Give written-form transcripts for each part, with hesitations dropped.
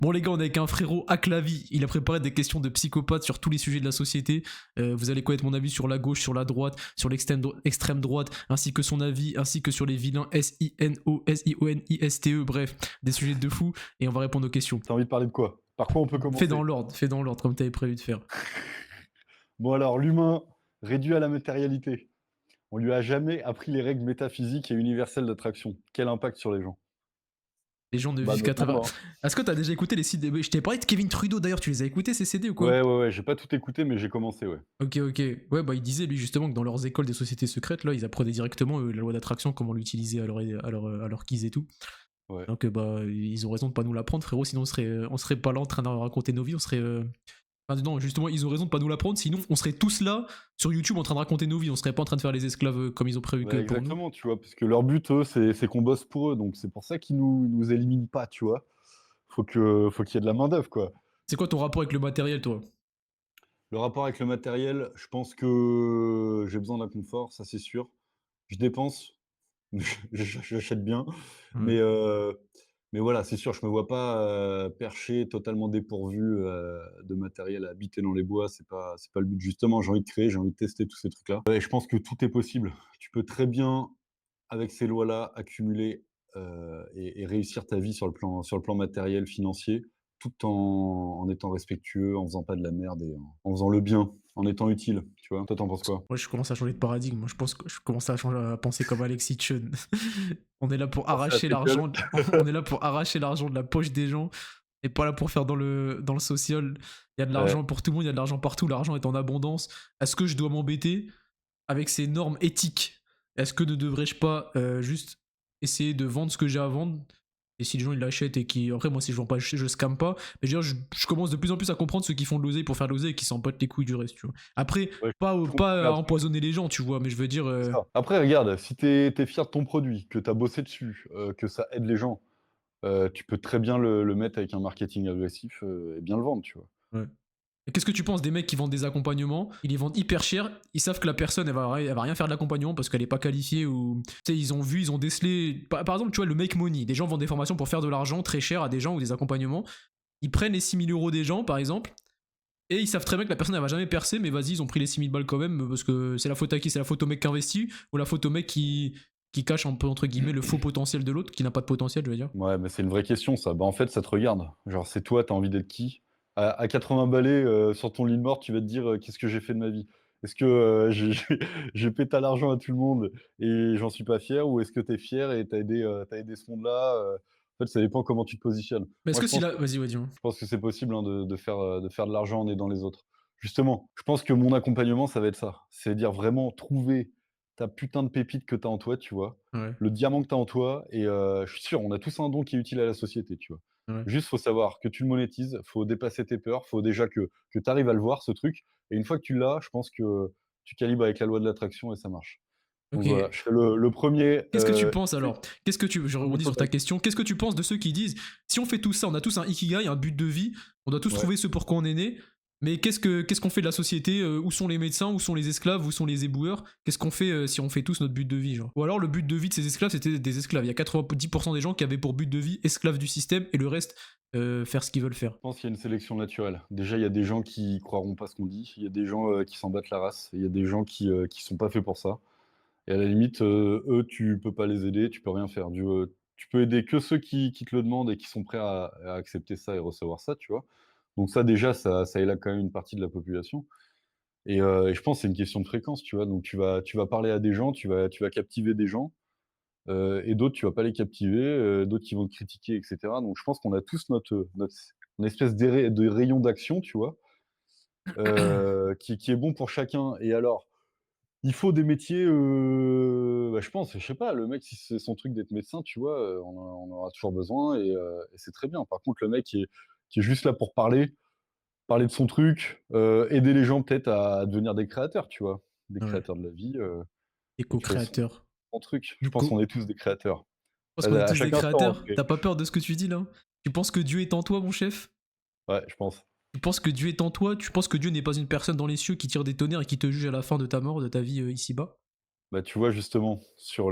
Bon les gars, on est avec un frérot Aklavi, il a préparé des questions de psychopathe sur tous les sujets de la société. Vous allez connaître mon avis sur la gauche, sur la droite, sur l'extrême droite, ainsi que son avis, ainsi que sur les vilains S-I-N-O-S-I-O-N-I-S-T-E, bref, des sujets de fou, et on va répondre aux questions. T'as envie de parler de quoi? Par quoi on peut commencer? Fais dans l'ordre, comme t'avais prévu de faire. Bon alors, l'humain réduit à la matérialité. On lui a jamais appris les règles métaphysiques et universelles d'attraction. Quel impact sur les gens? Les gens ne Bah vivent qu'à notamment travers... moi, hein. Est-ce que t'as déjà écouté les CD? Je t'ai parlé de Kevin Trudeau d'ailleurs, tu les as écoutés ces CD ou quoi? Ouais, j'ai pas tout écouté, mais j'ai commencé, ouais. Ok, ok. Ouais, bah il disait lui justement que dans leurs écoles des sociétés secrètes, là, ils apprenaient directement la loi d'attraction, comment l'utiliser à leur guise et tout. Ouais. Donc bah ils ont raison de pas nous l'apprendre, frérot, sinon on serait pas là en train de raconter nos vies, on serait... Enfin non, justement, ils ont raison de pas nous l'apprendre, sinon on serait tous là sur YouTube en train de raconter nos vies, on serait pas en train de faire les esclaves comme ils ont prévu que Ouais, pour nous. exactement, tu vois? Parce que leur but, eux, c'est qu'on bosse pour eux, donc c'est pour ça qu'ils nous éliminent pas, tu vois? Faut qu'il y ait de la main-d'œuvre, quoi. C'est quoi ton rapport avec le matériel, toi? Le rapport avec le matériel, je pense que j'ai besoin d'un confort, ça c'est sûr. Je dépense, j'achète bien, Ouais. mais heu, mais voilà, c'est sûr, je me vois pas, perché, totalement dépourvu, de matériel, habiter dans les bois, c'est pas le but. Justement, j'ai envie de créer, j'ai envie de tester tous ces trucs-là. Et je pense que tout est possible. Tu peux très bien, avec ces lois-là, accumuler, et réussir ta vie sur le plan matériel, financier, tout en étant respectueux, en faisant pas de la merde et en faisant le bien, en étant utile, tu vois? Toi, tu en penses quoi? Moi, je commence à changer de paradigme. Moi, je pense que je commence à, à penser comme Alexis Chun. On est là pour Penser à arracher tes gueules. l'argent. On est là pour arracher l'argent de la poche des gens et pas là pour faire dans le social. Il y a de Ouais. l'argent pour tout le monde, il y a de l'argent partout, l'argent est en abondance. Est-ce que je dois m'embêter avec ces normes éthiques? Est-ce que ne devrais-je pas juste essayer de vendre ce que j'ai à vendre? Et si les gens ils l'achètent et qui. Après, moi, si je vends pas, je scamme pas. Mais je veux dire, je commence de plus en plus à comprendre ceux qui font de l'oseille pour faire de l'oseille et qui s'en battent les couilles du reste, tu vois. Après, Ouais, pas, je comprends, mais pas à après empoisonner les gens, tu vois, mais je veux dire. c'est ça. Après regarde, si tu es fier de ton produit, que tu as bossé dessus, que ça aide les gens, tu peux très bien le mettre avec un marketing agressif, et bien le vendre, tu vois? Ouais. Et qu'est-ce que tu penses des mecs qui vendent des accompagnements? Ils les vendent hyper cher, ils savent que la personne elle va rien faire de l'accompagnement parce qu'elle est pas qualifiée ou. Tu sais, ils ont vu, ils ont décelé. Par exemple, tu vois, le make money. Des gens vendent des formations pour faire de l'argent très cher à des gens ou des accompagnements. Ils prennent les 6 000 € des gens, par exemple, et ils savent très bien que la personne elle va jamais percer, mais vas-y, ils ont pris les 6 000 balles quand même parce que c'est la faute à qui? C'est la faute au mec qui investit ou la faute au mec qui cache un peu entre guillemets le faux potentiel de l'autre, qui n'a pas de potentiel, je veux dire. Ouais, mais c'est une vraie question ça. Bah, en fait, ça te regarde. Genre, c'est toi, tu as envie d'être qui? À 80 balais, sur ton lit de mort, tu vas te dire: «Qu'est-ce que j'ai fait de ma vie? Est-ce que, j'ai pété à l'argent à tout le monde et j'en suis pas fier? Ou est-ce que tu es fier et tu aidé ce monde-là?» En fait, ça dépend comment tu te positionnes. Mais est-ce Moi, que si là. Vas-y, vas-y. je pense que c'est possible, hein, de faire de l'argent en aidant les autres. Justement, je pense que mon accompagnement, ça va être ça. C'est dire vraiment trouver ta putain de pépite que tu as en toi, tu vois? Ouais, Le diamant que tu as en toi et je suis sûr, on a tous un don qui est utile à la société, tu vois? ouais. Juste, faut savoir que tu le monétises, faut dépasser tes peurs, faut déjà que tu arrives à le voir ce truc et une fois que tu l'as, je pense que tu calibres avec la loi de l'attraction et ça marche. Donc Ok. voilà, je serais le 1er, Qu'est-ce que tu penses celui alors? Qu'est-ce que tu. Je non, mais rebondis toi, sur ta question. Qu'est-ce que tu penses de ceux qui disent si on fait tout ça, on a tous un ikigai, un but de vie, on doit tous ouais. trouver ce pour quoi on est né, mais qu'est-ce qu'on fait de la société? Où sont les médecins? Où sont les esclaves? Où sont les éboueurs? Qu'est-ce qu'on fait si on fait tous notre but de vie, genre? Ou alors le but de vie de ces esclaves, c'était des esclaves. Il y a 90% des gens qui avaient pour but de vie esclaves du système et le reste, faire ce qu'ils veulent faire. Je pense qu'il y a une sélection naturelle. Déjà, il y a des gens qui croiront pas ce qu'on dit, il y a des gens, qui s'en battent la race, il y a des gens qui sont pas faits pour ça et à la limite, eux, tu peux pas les aider, tu peux rien faire. Tu peux aider que ceux qui te le demandent et qui sont prêts à accepter ça et recevoir ça, tu vois? Donc ça, déjà, ça élève quand même une partie de la population et je pense que c'est une question de fréquence, tu vois? Donc tu vas parler à des gens, tu vas captiver des gens, et d'autres, tu vas pas les captiver, d'autres qui vont te critiquer et cetera. Donc je pense qu'on a tous notre une espèce de rayon d'action, tu vois? Qui est bon pour chacun et alors, il faut des métiers, bah, je pense, je sais pas, le mec, si c'est son truc d'être médecin, tu vois, on en aura toujours besoin et c'est très bien. Par contre, le mec qui est juste là pour parler de son truc, aider les gens peut-être à devenir des créateurs, tu vois? Des Ouais. créateurs de la vie, Et tu vois? co-créateurs. Son truc. Je Du pense coup, qu'on est tous des créateurs. parce qu'on est À tous des chacun son, créateurs. après. T'as pas peur de ce que tu dis là? Tu penses que Dieu est en toi, mon chef? Ouais, je pense. Tu penses que Dieu est en toi? Tu penses que Dieu n'est pas une personne dans les cieux qui tire des tonnerres et qui te juge à la fin de ta mort, de ta vie ici-bas? Bah, tu vois, justement, sur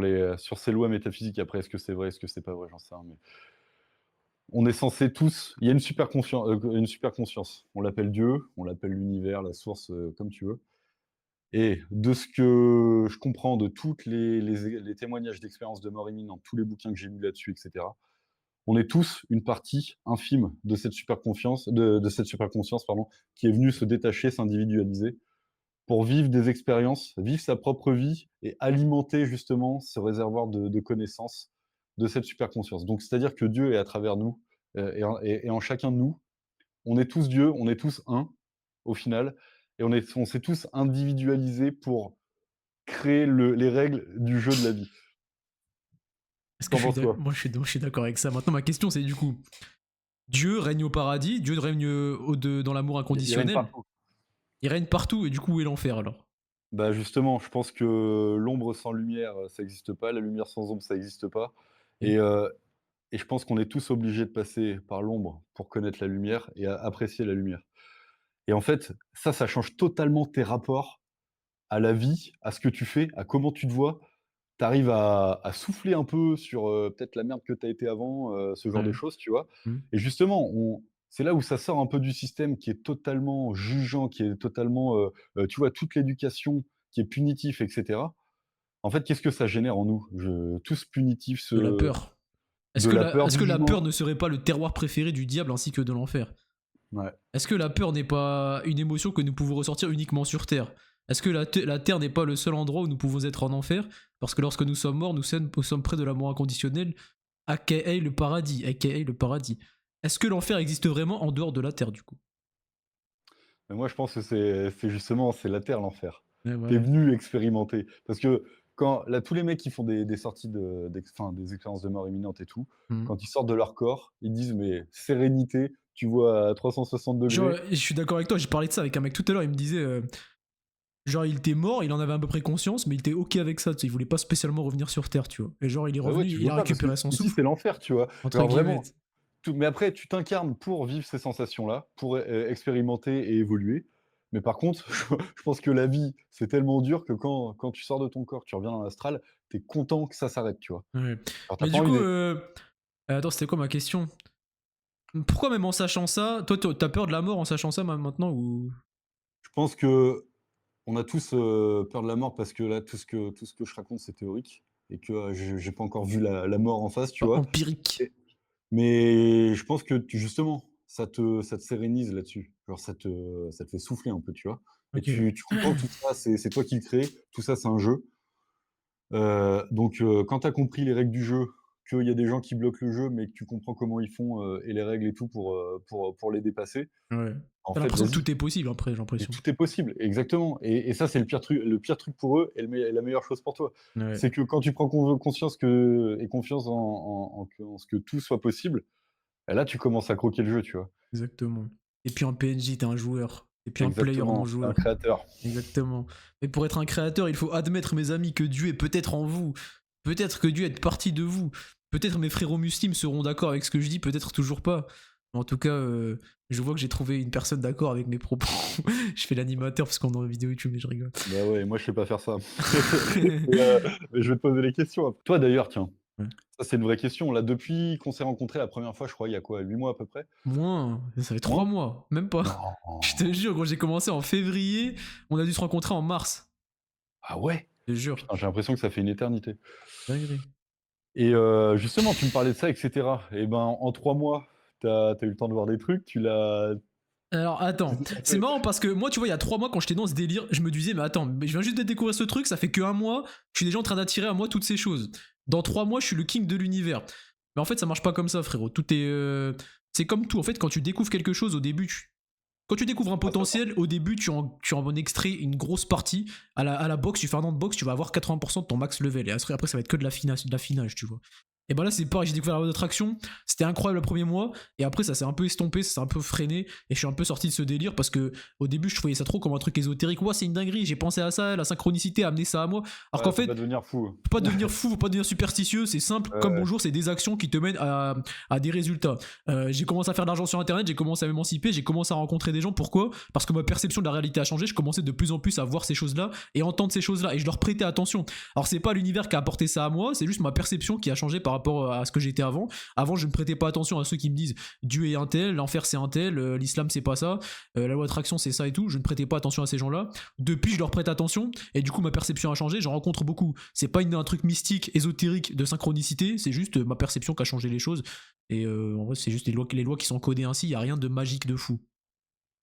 ces lois métaphysiques, après, est-ce que c'est vrai, est-ce que c'est pas vrai, j'en sais rien, mais On est censé tous il y a une super conscience. On l'appelle Dieu, on l'appelle l'univers, la source, comme tu veux et de ce que je comprends de toutes les témoignages d'expériences de mort imminente, tous les bouquins que j'ai lus là-dessus et cetera, on est tous une partie infime de cette super confiance de cette super conscience, pardon, qui est venue se détacher, s'individualiser pour vivre des expériences, vivre sa propre vie et alimenter justement ce réservoir de connaissances de cette super conscience. Donc c'est-à-dire que Dieu est à travers nous, et en chacun de nous. On est tous Dieu, on est tous un, au final, et on s'est tous individualisés pour créer les règles du jeu de la vie. Est-ce que Qu'en penses-tu? moi je suis d'accord avec ça. Maintenant ma question c'est du coup, Dieu règne au paradis, Dieu règne dans l'amour Il règne inconditionnel, partout. il règne partout et du coup où est l'enfer alors? Bah, justement, je pense que l'ombre sans lumière, ça n'existe pas, la lumière sans ombre, ça n'existe pas Et et heu et je pense qu'on est tous obligés de passer par l'ombre pour connaître la lumière et apprécier la lumière et en fait, ça change totalement tes rapports à la vie, à ce que tu fais, à comment tu te vois. Tu arrives à souffler un peu sur, peut-être la merde que tu as été avant, ce genre de ouais. choses, tu vois? Mmh. Et justement, on c'est là où ça sort un peu du système qui est totalement jugeant, qui est totalement, tu vois, toute l'éducation qui est punitif et cetera. En fait, qu'est-ce que ça génère en nous? Tout ce punitif, De la ce peur. de la peur, Est-ce du que la peur jugement. ne serait pas le terroir préféré du diable ainsi que de l'enfer? Ouais. Est-ce que la peur n'est pas une émotion que nous pouvons ressortir uniquement sur Terre? Est-ce que la Terre n'est pas le seul endroit où nous pouvons être en enfer? Parce que lorsque nous sommes morts, nous sommes près de l'amour inconditionnel, aka le paradis, aka le paradis. Est-ce que l'enfer existe vraiment en dehors de la Terre du coup? Mais moi, je pense que c'est justement, c'est la terre l'enfer. Ouais, Tu es voilà. venu expérimenter. Parce que quand là, tous les mecs qui font des sorties enfin, des expériences de mort imminente et tout, Mm. quand ils sortent de leur corps, ils disent: «Mais sérénité, tu vois à 360 Genre, degrés. je suis d'accord avec toi, j'ai parlé de ça avec un mec tout à l'heure, il me disait, genre il était mort, il en avait à peu près conscience, mais il était ok avec ça, tu sais, il voulait pas spécialement revenir sur Terre, tu vois. Et genre il est Bah ouais, revenu, tu il veux a pas parce que récupéré son ici, souffle, c'est l'enfer, tu vois? entre Genre guillemets. vraiment, tout mais après, tu t'incarnes pour vivre ces sensations-là, pour, expérimenter et évoluer. Mais par contre, je pense que la vie, c'est tellement dur que quand tu sors de ton corps, que tu reviens dans l'astral, tu es content que ça s'arrête, tu vois? Ouais. Alors tu Mais pas du envie coup, d'être attends, c'était quoi ma question? Pourquoi même en sachant ça, toi t'as peur de la mort en sachant ça maintenant ou je pense qu'on a tous, peur de la mort parce que là, tout ce que je raconte, c'est théorique et que, j'ai pas encore vu la mort en face, tu pas vois? empirique? Et mais je pense que justement, ça te sérénise là-dessus. Genre ça te fait souffler un peu, tu vois? Et Ok. tu comprends que tout ça, c'est toi qui le crée, tout ça, c'est un jeu. Donc quand tu as compris les règles du jeu, qu'il y a des gens qui bloquent le jeu, mais que tu comprends comment ils font, et les règles et tout pour les dépasser, Ouais. en T'as fait, l'impression que vas-y. tout est possible après, j'ai Et l'impression. tout est possible, exactement. Et ça, c'est le pire truc pour eux et la meilleure chose pour toi. Ouais, C'est que quand tu prends conscience que et confiance en ce que tout soit possible, bah, là, tu commences à croquer le jeu, tu vois? exactement. Et puis en PNJ, t'es un joueur. Et puis un player non Exactement, tu un joueur. créateur. Exactement. Mais pour être un créateur, il faut admettre, mes amis, que Dieu est peut-être en vous. Peut-être que Dieu est partie de vous. Peut-être mes frérots muslims seront d'accord avec ce que je dis, peut-être toujours pas. En tout cas, je vois que j'ai trouvé une personne d'accord avec mes propos. Je fais l'animateur parce qu'on est en vidéo YouTube, mais je rigole. Bah, ouais, moi, je sais pas faire ça. Mais, mais je vais te poser les questions. Toi, d'ailleurs, tiens, Ouais. ça, c'est une vraie question. Là, depuis qu'on s'est rencontrés la première fois, je crois, il y a quoi? 8 mois à peu près? Moins, ça fait 3 Moins? mois, même pas. Je te Non! jure, quand j'ai commencé en février, on a dû se rencontrer en mars. Ah ouais? Je te jure. Putain, j'ai l'impression que ça fait une éternité. Dinguerie. Et justement, tu me parlais de ça et cetera. Et ben, en 3 mois, t'as as eu le temps de voir des trucs, tu l'as Alors attends, c'est marrant parce que moi tu vois il y a 3 mois quand j'étais dans ce délire, je me disais mais attends, mais je viens juste de découvrir ce truc, ça fait que 1 mois, je suis déjà en train d'attirer à moi toutes ces choses. Dans 3 mois je suis le king de l'univers. Mais en fait ça marche pas comme ça frérot, tout est... c'est comme tout, en fait quand tu découvres quelque chose au début, quand tu découvres un ah ça potentiel, au début tu en extrais une grosse partie, à la boxe, tu fais un an de boxe, tu vas avoir 80% de ton max level, et après ça va être que de l'affinage tu vois. Et ben là c'est pareil, j'ai découvert la loi d'attraction, c'était incroyable le premier mois, et après ça s'est un peu estompé, ça s'est un peu freiné, et je suis un peu sorti de ce délire parce que au début je voyais ça trop comme un truc ésotérique, ouais c'est une dinguerie, j'ai pensé à ça, la synchronicité a amené ça à moi, alors ouais, qu'en faut fait pas devenir fou. faut pas devenir fou, faut pas devenir superstitieux, c'est simple Ouais, comme ouais. bonjour, c'est des actions qui te mènent à des résultats. J'ai commencé à faire de l'argent sur internet, j'ai commencé à m'émanciper, j'ai commencé à rencontrer des gens, pourquoi? Parce que ma perception de la réalité a changé, je commençais de plus en plus à voir ces choses-là et entendre ces choses-là, et je leur prêtais attention. Alors c'est pas l'univers qui a apporté ça à moi, c'est juste ma perception qui a changé par rapport à ce que j'étais avant. Avant, je ne prêtais pas attention à ceux qui me disent Dieu est un tel, l'enfer c'est un tel, l'islam c'est pas ça, la loi d'attraction c'est ça et tout. Je ne prêtais pas attention à ces gens-là. Depuis, je leur prête attention et du coup, ma perception a changé. J'en rencontre beaucoup. C'est pas un truc mystique, ésotérique de synchronicité, c'est juste ma perception qui a changé les choses. Et en vrai, c'est juste les lois qui sont codées ainsi. Il y a rien de magique de fou.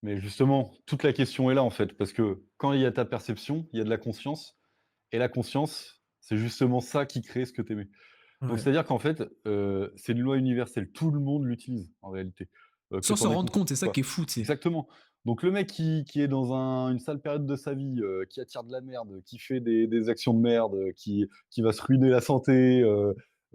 Mais justement, toute la question est là, en fait, parce que quand il y a ta perception, il y a de la conscience et la conscience, c'est justement ça qui crée ce que tu aimais. Donc Ouais. c'est-à-dire qu'en fait, c'est une loi universelle, tout le monde l'utilise en réalité, que Sans tu en s'en aies rendre conscience compte, c'est ou ça pas. qui est fou, tu sais. Exactement. Donc le mec qui est dans une sale période de sa vie, qui attire de la merde, qui fait des actions de merde, qui va se ruiner la santé,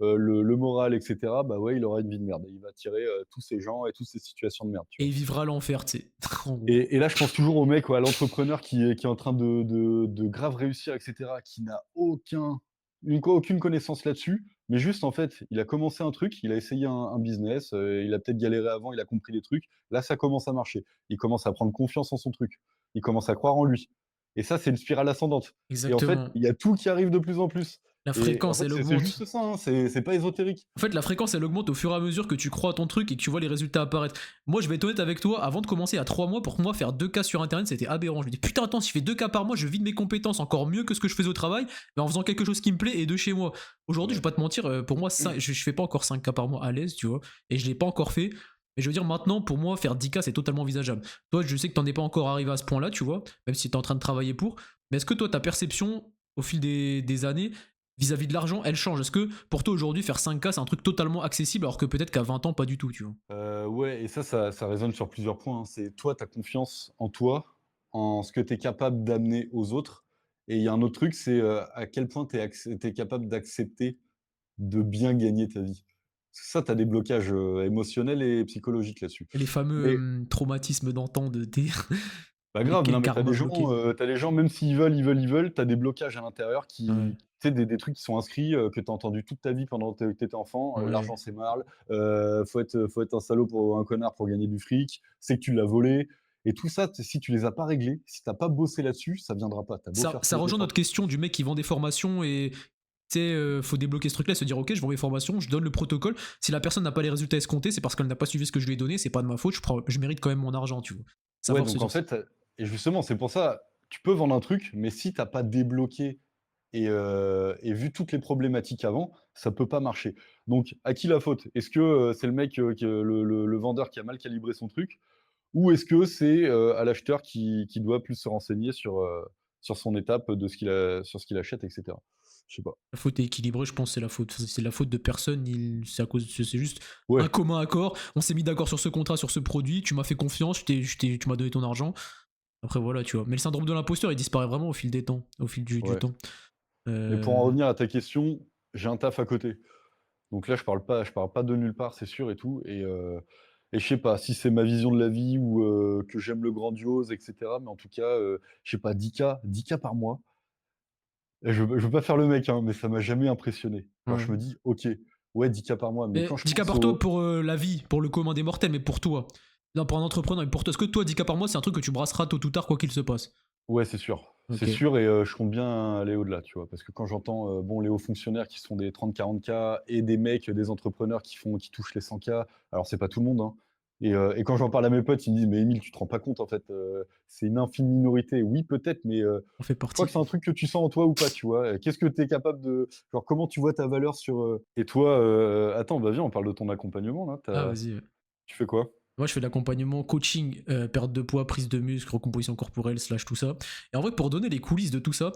le moral et cetera, bah ouais, il aura une vie de merde et il va attirer, tous ces gens et toutes ces situations de merde, tu Et vois? il vivra l'enfer, tu sais. En gros. Et là, je pense toujours au mec ou à l'entrepreneur qui est en train de grave réussir et cetera, qui n'a aucune connaissance là-dessus, mais juste, en fait, il a commencé un truc, il a essayé un business, il a peut-être galéré avant, il a compris des trucs. Là, ça commence à marcher. Il commence à prendre confiance en son truc. Il commence à croire en lui et ça, c'est une spirale ascendante et en fait, Exactement. il y a tout qui arrive de plus en plus La et en fréquence, fait, elle c'est augmente. juste ça, hein, c'est pas ésotérique. En fait, la fréquence, elle augmente au fur et à mesure que tu crois à ton truc et que tu vois les résultats apparaître. Moi, je vais être honnête avec toi, avant de commencer à 3 mois, pour moi, faire 2 cas sur Internet, c'était aberrant. Je me dis, putain, attends, si je fais 2 cas par mois, je vide mes compétences encore mieux que ce que je faisais au travail, mais en faisant quelque chose qui me plaît et de chez moi. Aujourd'hui, je Ouais. vais pas te mentir, pour moi, je fais pas encore 5 cas par mois à l'aise, tu vois, et je l'ai pas encore fait. Mais je veux dire, maintenant, pour moi, faire 10 cas, c'est totalement envisageable. Toi, je sais que t'en es pas encore arrivé à ce point-là, tu vois, même si t'es en train de travailler pour. Mais est-ce que toi, ta perception, au fil des années, vis-à-vis de l'argent, elle change? Est-ce que pour toi aujourd'hui faire 5K c'est un truc totalement accessible alors que peut-être qu'à 20 ans pas du tout, tu vois? Ouais et ça résonne sur plusieurs points, hein. C'est toi, ta confiance en toi, en ce que tu es capable d'amener aux autres et il y a un autre truc, c'est, à quel point tu es capable d'accepter de bien gagner ta vie. Ça, tu as des blocages, émotionnels et psychologiques là-dessus. Et les fameux Mais traumatismes d'antan de tes pas avec grave, non, quel mais tu as karma des gens, bloqué. même s'ils veulent, ils veulent, tu as des blocages à l'intérieur Ouais, qui tu sais, des trucs qui sont inscrits, que tu as entendus toute ta vie pendant que tu étais enfant, ouais. l'argent c'est mal, faut être un salaud pour un connard pour gagner du fric, c'est que tu l'as volé et tout ça, si tu les as pas réglés, si tu as pas bossé là-dessus, ça viendra pas. Tu as beau Ça faire tous ça les rejoint efforts notre du monde. question du mec qui vend des formations et tu sais, faut débloquer ce truc-là, se dire: «OK, je vends mes formations, je donne le protocole. Si la personne n'a pas les résultats escomptés, c'est parce qu'elle n'a pas suivi ce que je lui ai donné, c'est pas de ma faute, je mérite quand même mon argent», tu vois? Ouais, Savoir se donc en dire ça. fait, et justement, c'est pour ça, tu peux vendre un truc, mais si tu as pas débloqué et vu toutes les problématiques avant, ça peut pas marcher. Donc à qui la faute? Est-ce que, c'est le mec, le vendeur qui a mal calibré son truc? Ou est-ce que c'est, à l'acheteur qui doit plus se renseigner sur son étape de sur ce qu'il achète et cetera? Je sais pas. La faute est équilibrée, je pense que c'est la faute de personne, c'est à cause c'est juste un Ouais, commun accord. On s'est mis d'accord sur ce contrat, sur ce produit, tu m'as fait confiance, tu m'as donné ton argent. Après voilà, tu vois. Mais le syndrome de l'imposteur, il disparaît vraiment au fil des temps, au fil du ouais. temps. Mais pour en Euh, revenir à ta question, j'ai un taf à côté. Donc là, je parle pas de nulle part, c'est sûr et tout et je sais pas si c'est ma vision de la vie ou que j'aime le grandiose et cetera, mais en tout cas, je sais pas, 10K par mois, et je veux pas faire le mec, hein, mais ça m'a jamais impressionné. Genre je me ouais. dis: «OK, ouais 10K par mois», mais quand Mais je 10K pense par toi au pour la vie, pour le commun des mortels, mais pour toi. Non, pour un entrepreneur, mais pour toi. Est-ce que toi, 10K par mois, c'est un truc que tu brasseras tôt ou tard, quoi qu'il se passe? ouais, c'est Ok. sûr et je compte bien aller au-delà, tu vois? Parce que quand j'entends, bon, les hauts fonctionnaires qui sont des 30-40K et des mecs, des entrepreneurs qui touchent les 100K, alors c'est pas tout le monde, hein et quand j'en parle à mes potes, ils me disent: «Mais Émile, tu te rends pas compte en fait, c'est une infime minorité». Oui, peut-être, mais On fait je crois que partie. c'est un truc que tu sens en toi ou pas, tu vois? Qu'est-ce que tu es capable de genre, comment tu vois ta valeur sur, et toi, attends, bah, viens, on parle de ton accompagnement là, Ah, vas-y. Ouais. tu fais quoi? Moi, je fais de l'accompagnement coaching, perte de poids, prise de muscle, recomposition corporelle, slash tout ça. Et en vrai, pour donner les coulisses de tout ça,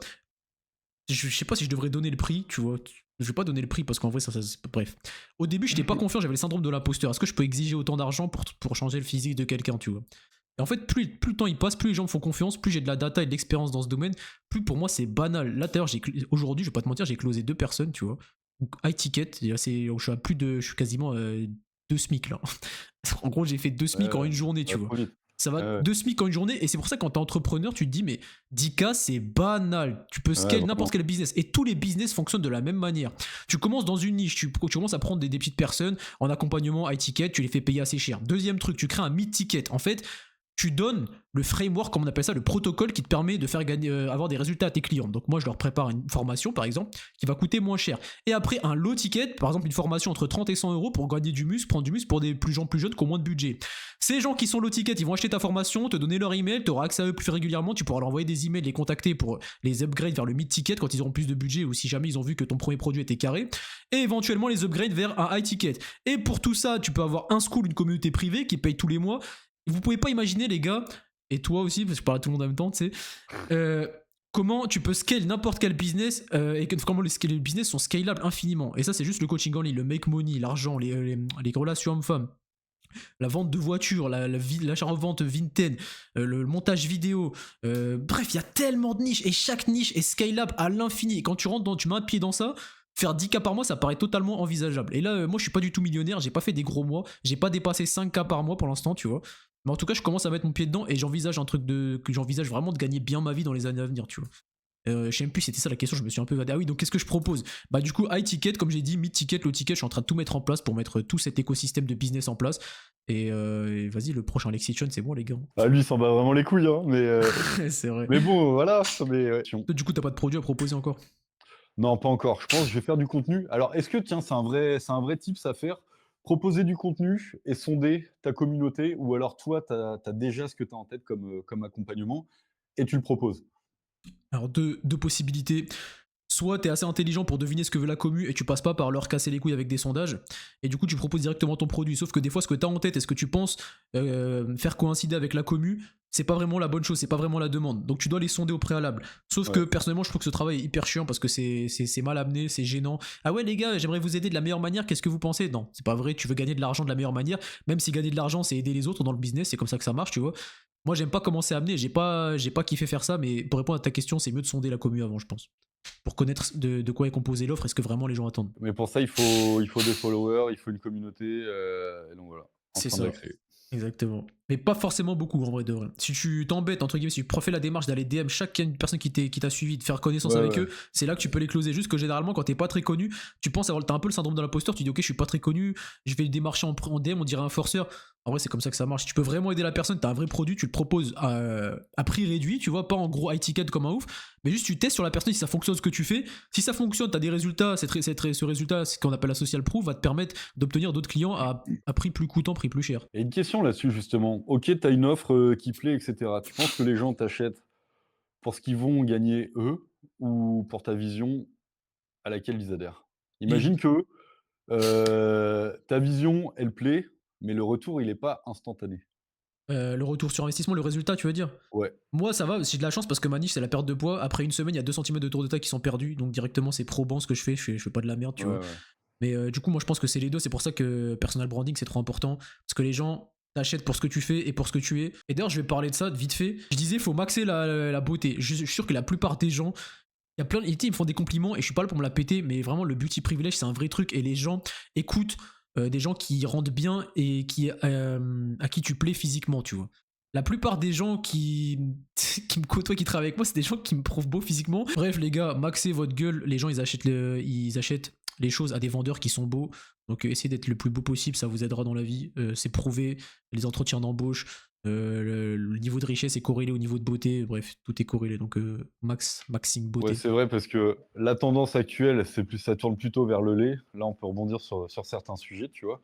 je sais pas si je devrais donner le prix, tu vois. Je vais pas donner le prix parce qu'en vrai, bref. Au début, j'étais pas confiant, j'avais le syndrome de l'imposteur. Est-ce que je peux exiger autant d'argent pour changer le physique de quelqu'un, tu vois? Et en fait, plus le temps il passe, plus les gens me font confiance, plus j'ai de la data et de l'expérience dans ce domaine, plus pour moi c'est banal. Là, d'ailleurs, aujourd'hui, je vais pas te mentir, j'ai closé 2 personnes, tu vois. Donc, high ticket, je suis à je suis quasiment 2 SMIC là. En gros, j'ai fait 2 Ouais, SMIC en ouais, une journée, ça tu va vois. trop vite. Ça va Ouais, ouais. 2 SMIC en une journée, et c'est pour ça que quand t'es entrepreneur, tu te dis, mais 10K, c'est banal. Tu peux Ouais, scale n'importe vraiment. quel business. Et tous les business fonctionnent de la même manière. Tu commences dans une niche, tu commences à prendre des petites personnes en accompagnement high ticket, tu les fais payer assez cher. Deuxième truc, tu crées un mid ticket. En fait, tu donnes le framework, comme on appelle ça, le protocole qui te permet de faire gagner, avoir des résultats à tes clients. Donc moi, je leur prépare une formation, par exemple, qui va coûter moins cher. Et après, un low ticket, par exemple, une formation entre 30 et 100 euros pour gagner du muscle, prendre du muscle pour des gens plus jeunes qui ont moins de budget. Ces gens qui sont low ticket, ils vont acheter ta formation, te donner leur email, tu auras accès à eux plus régulièrement, tu pourras leur envoyer des emails, les contacter pour les upgrades vers le mid ticket quand ils auront plus de budget ou si jamais ils ont vu que ton premier produit était carré. Et éventuellement les upgrades vers un high ticket. Et pour tout ça, tu peux avoir un school, une communauté privée qui paye tous les mois. Vous pouvez pas imaginer, les gars, et toi aussi, parce que je parle à tout le monde en même temps, tu sais, comment tu peux scale n'importe quel business et comment les business sont scalables infiniment. Et ça, c'est juste le coaching en ligne, le make money, l'argent, les relations hommes-femmes, la vente de voitures, l'achat-revente Vinted, le montage vidéo. Bref, il y a tellement de niches et chaque niche est scalable à l'infini. Et quand tu rentres dans, tu mets un pied dans ça, faire 10K par mois, ça paraît totalement envisageable. Et là, moi, je suis pas du tout millionnaire, j'ai pas fait des gros mois, j'ai pas dépassé 5K par mois pour l'instant, tu vois. Mais en tout cas, je commence à mettre mon pied dedans et j'envisage que j'envisage vraiment de gagner bien ma vie dans les années à venir, tu vois. Je sais même plus si c'était ça la question, je me suis un peu évadé. Ah oui, donc qu'est-ce que je propose? Bah du coup, high ticket, comme j'ai dit, mid ticket, low ticket, je suis en train de tout mettre en place pour mettre tout cet écosystème de business en place. Et vas-y, le prochain Lexicon, c'est bon les gars. Ah, lui, il s'en bat vraiment les couilles, hein, C'est vrai. mais bon, voilà. Mais, ouais. Toi, du coup, t'as pas de produit à proposer encore? Non, pas encore. Je pense que je vais faire du contenu. Alors, est-ce que, tiens, c'est un vrai tips à faire? Proposer du contenu et sonder ta communauté, ou alors toi, tu as déjà ce que tu as en tête comme accompagnement et tu le proposes? Alors, deux possibilités. Soit t'es assez intelligent pour deviner ce que veut la commu et tu passes pas par leur casser les couilles avec des sondages, et du coup tu proposes directement ton produit. Sauf que des fois, ce que t'as en tête et ce que tu penses faire coïncider avec la commu, c'est pas vraiment la bonne chose, c'est pas vraiment la demande. Donc tu dois les sonder au préalable. Sauf que Ouais. personnellement, je trouve que ce travail est hyper chiant parce que c'est mal amené, c'est gênant. Ah ouais, les gars, j'aimerais vous aider de la meilleure manière, qu'est-ce que vous pensez? Non, c'est pas vrai, tu veux gagner de l'argent de la meilleure manière, même si gagner de l'argent c'est aider les autres dans le business, c'est comme ça que ça marche, tu vois. Moi, j'aime pas comment c'est amené, j'ai pas kiffé faire ça, mais pour répondre à ta question, c'est mieux de sonder la commu avant, je pense, pour connaître de quoi est composée l'offre et ce que vraiment les gens attendent. Mais pour ça, il faut des followers, il faut une communauté, et donc voilà, en C'est train de la ça. créer. Exactement. Mais pas forcément beaucoup en vrai de vrai. Si tu t'embêtes, entre guillemets, si tu fais la démarche d'aller DM chaque personne qui t'a suivi, de faire connaissance Ouais, avec ouais. eux, c'est là que tu peux les closer. Juste que généralement, quand t'es pas très connu, tu penses avoir, t'as un peu le syndrome de l'imposteur, tu dis ok, je suis pas très connu, je vais le démarcher en DM, on dirait un forceur. En vrai, c'est comme ça que ça marche. Tu peux vraiment aider la personne, t'as un vrai produit, tu le proposes à prix réduit, tu vois, pas en gros high ticket comme un ouf, mais juste tu testes sur la personne si ça fonctionne ce que tu fais. Si ça fonctionne, t'as des résultats, ce résultat, c'est ce qu'on appelle la social proof, va te permettre d'obtenir d'autres clients à prix plus coûtant, prix plus cher. Et une question là-dessus justement. OK, tu as une offre, qui plaît et cetera. Tu penses que les gens t'achètent pour ce qu'ils vont gagner eux, ou pour ta vision à laquelle ils adhèrent? Et Imagine que, ta vision, elle plaît, mais le retour, il est pas instantané. le retour sur investissement, le résultat, tu veux dire? Ouais, Moi, ça va, j'ai de la chance parce que ma niche, c'est la perte de poids. Après une semaine, il y a 2 centimètres de tour de taille qui sont perdus. Donc directement, c'est probant ce que je fais pas de la merde, tu ouais, vois. ouais. Mais du coup, moi, je pense que c'est les deux. C'est pour ça que personal branding, c'est trop important. Parce que les gens t'achètent pour ce que tu fais et pour ce que tu es. Et d'ailleurs, je vais parler de ça vite fait. Je disais, faut maxer la beauté. Je suis sûr que la plupart des gens, il y a plein de, ils me font des compliments et je suis pas là pour me la péter, mais vraiment, le beauty privilege, c'est un vrai truc. Et les gens écoutent des gens qui rendent bien et à qui tu plais physiquement, tu vois. La plupart des gens qui me côtoient, qui travaillent avec moi, c'est des gens qui me trouvent beau physiquement. Bref, les gars, maxez votre gueule. Les gens, ils achètent les choses à des vendeurs qui sont beaux. Donc, essayez d'être le plus beau possible, ça vous aidera dans la vie. C'est prouvé. Les entretiens d'embauche, le niveau de richesse est corrélé au niveau de beauté. Bref, tout est corrélé. Donc, maxing Ouais, beauté. c'est vrai parce que la tendance actuelle, ça tourne plutôt vers le lait. Là, on peut rebondir sur certains sujets, tu vois?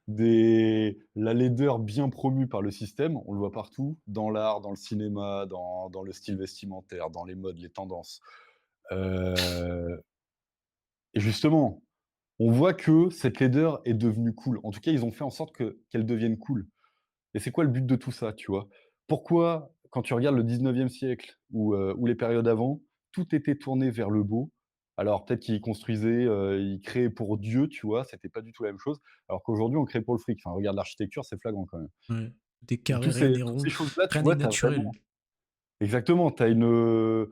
La laideur bien promue par le système, on le voit partout, dans l'art, dans le cinéma, dans le style vestimentaire, dans les modes, les tendances. Heu et justement, on voit que cette laideur est devenue cool. En tout cas, ils ont fait en sorte qu'elle devienne cool. Et c'est quoi le but de tout ça, tu vois? Pourquoi, quand tu regardes le 19e siècle ou les périodes avant, tout était tourné vers le beau? Alors peut-être qu'ils construisaient, ils créaient pour Dieu, tu vois? C'était pas du tout la même chose. Alors qu'aujourd'hui, on crée pour le fric. Enfin, regarde l'architecture, c'est flagrant quand même. Ouais. Des Donc carrés, rien n'est toutes rond, ces choses-là, tu rien n'est vois, tu as naturel. vraiment exactement, tu as une,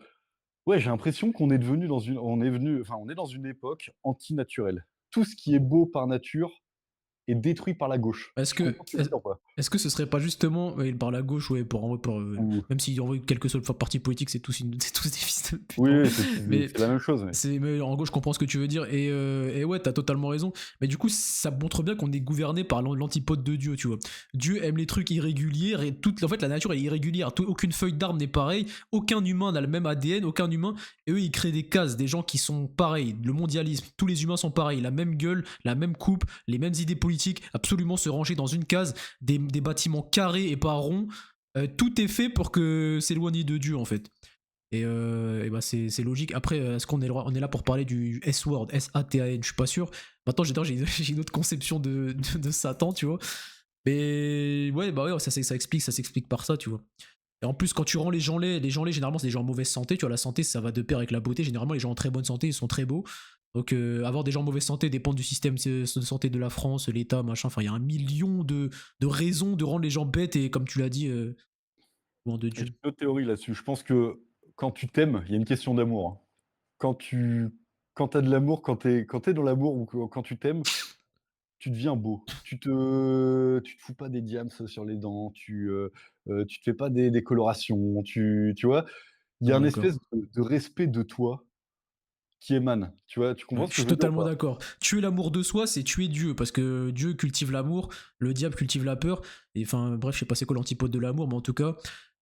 ouais, j'ai l'impression qu'on est devenu on est dans une époque antinaturelle. Tout ce qui est beau par nature, est détruit par la gauche. Est-ce Tu comprends que, ce que je veux dire ou pas? est-ce que ce serait pas justement, ouais, par la gauche, ouais, Ou même si en vrai, quel que soit le parti politique, c'est tous, c'est tous des fils de pute, oui, en vrai. oui, c'est Mais c'est la même chose, mais mais en gros, je comprends ce que tu veux dire. Et ouais, t'as totalement raison. Mais du coup, ça montre bien qu'on est gouverné par l'antipode de Dieu, tu vois. Dieu aime les trucs irréguliers. Et en fait, la nature, elle est irrégulière. Aucune feuille d'arbre n'est pareille. Aucun humain n'a le même ADN. Aucun humain. Et eux, ils créent des cases, des gens qui sont pareils. Le mondialisme, tous les humains sont pareils. La même gueule, la même coupe, les mêmes idées politiques. Absolument se ranger dans une case. Des bâtiments carrés et pas ronds. Tout est fait pour que s'éloigner de Dieu, en fait. Et bah c'est logique. Après, est-ce qu'on est, on est là pour parler du S-word, S-A-T-A-N, je suis pas sûr. Maintenant, j'ai une autre conception de Satan, tu vois. Mais ouais, bah ouais, ça s'explique par ça, tu vois. Et en plus, quand tu rends les gens laids, généralement, c'est des gens en mauvaise santé. Tu vois, la santé, ça va de pair avec la beauté. Généralement, les gens en très bonne santé, ils sont très beaux. Donc, avoir des gens en mauvaise santé dépend du système de santé de la France, l'État, machin. Enfin, il y a un million de raisons de rendre les gens bêtes et, comme tu l'as dit, loin de et j'ai Dieu. une autre théorie là-dessus. Je pense que quand tu t'aimes, il y a une question d'amour, hein. Quand tu as de l'amour, quand tu es dans l'amour ou quand tu t'aimes, tu deviens beau. Tu te fous pas des diams sur les dents, tu te fais pas des colorations, tu vois? Il y a Ouais, un d'accord. espèce de respect de toi qui émane, tu vois? Tu Ouais, comprends ce je que suis je veux dire ou totalement pas? d'accord. Tuer l'amour de soi, c'est tuer Dieu, parce que Dieu cultive l'amour, le diable cultive la peur. Et enfin, bref, je sais pas c'est quoi l'antipode de l'amour, mais en tout cas,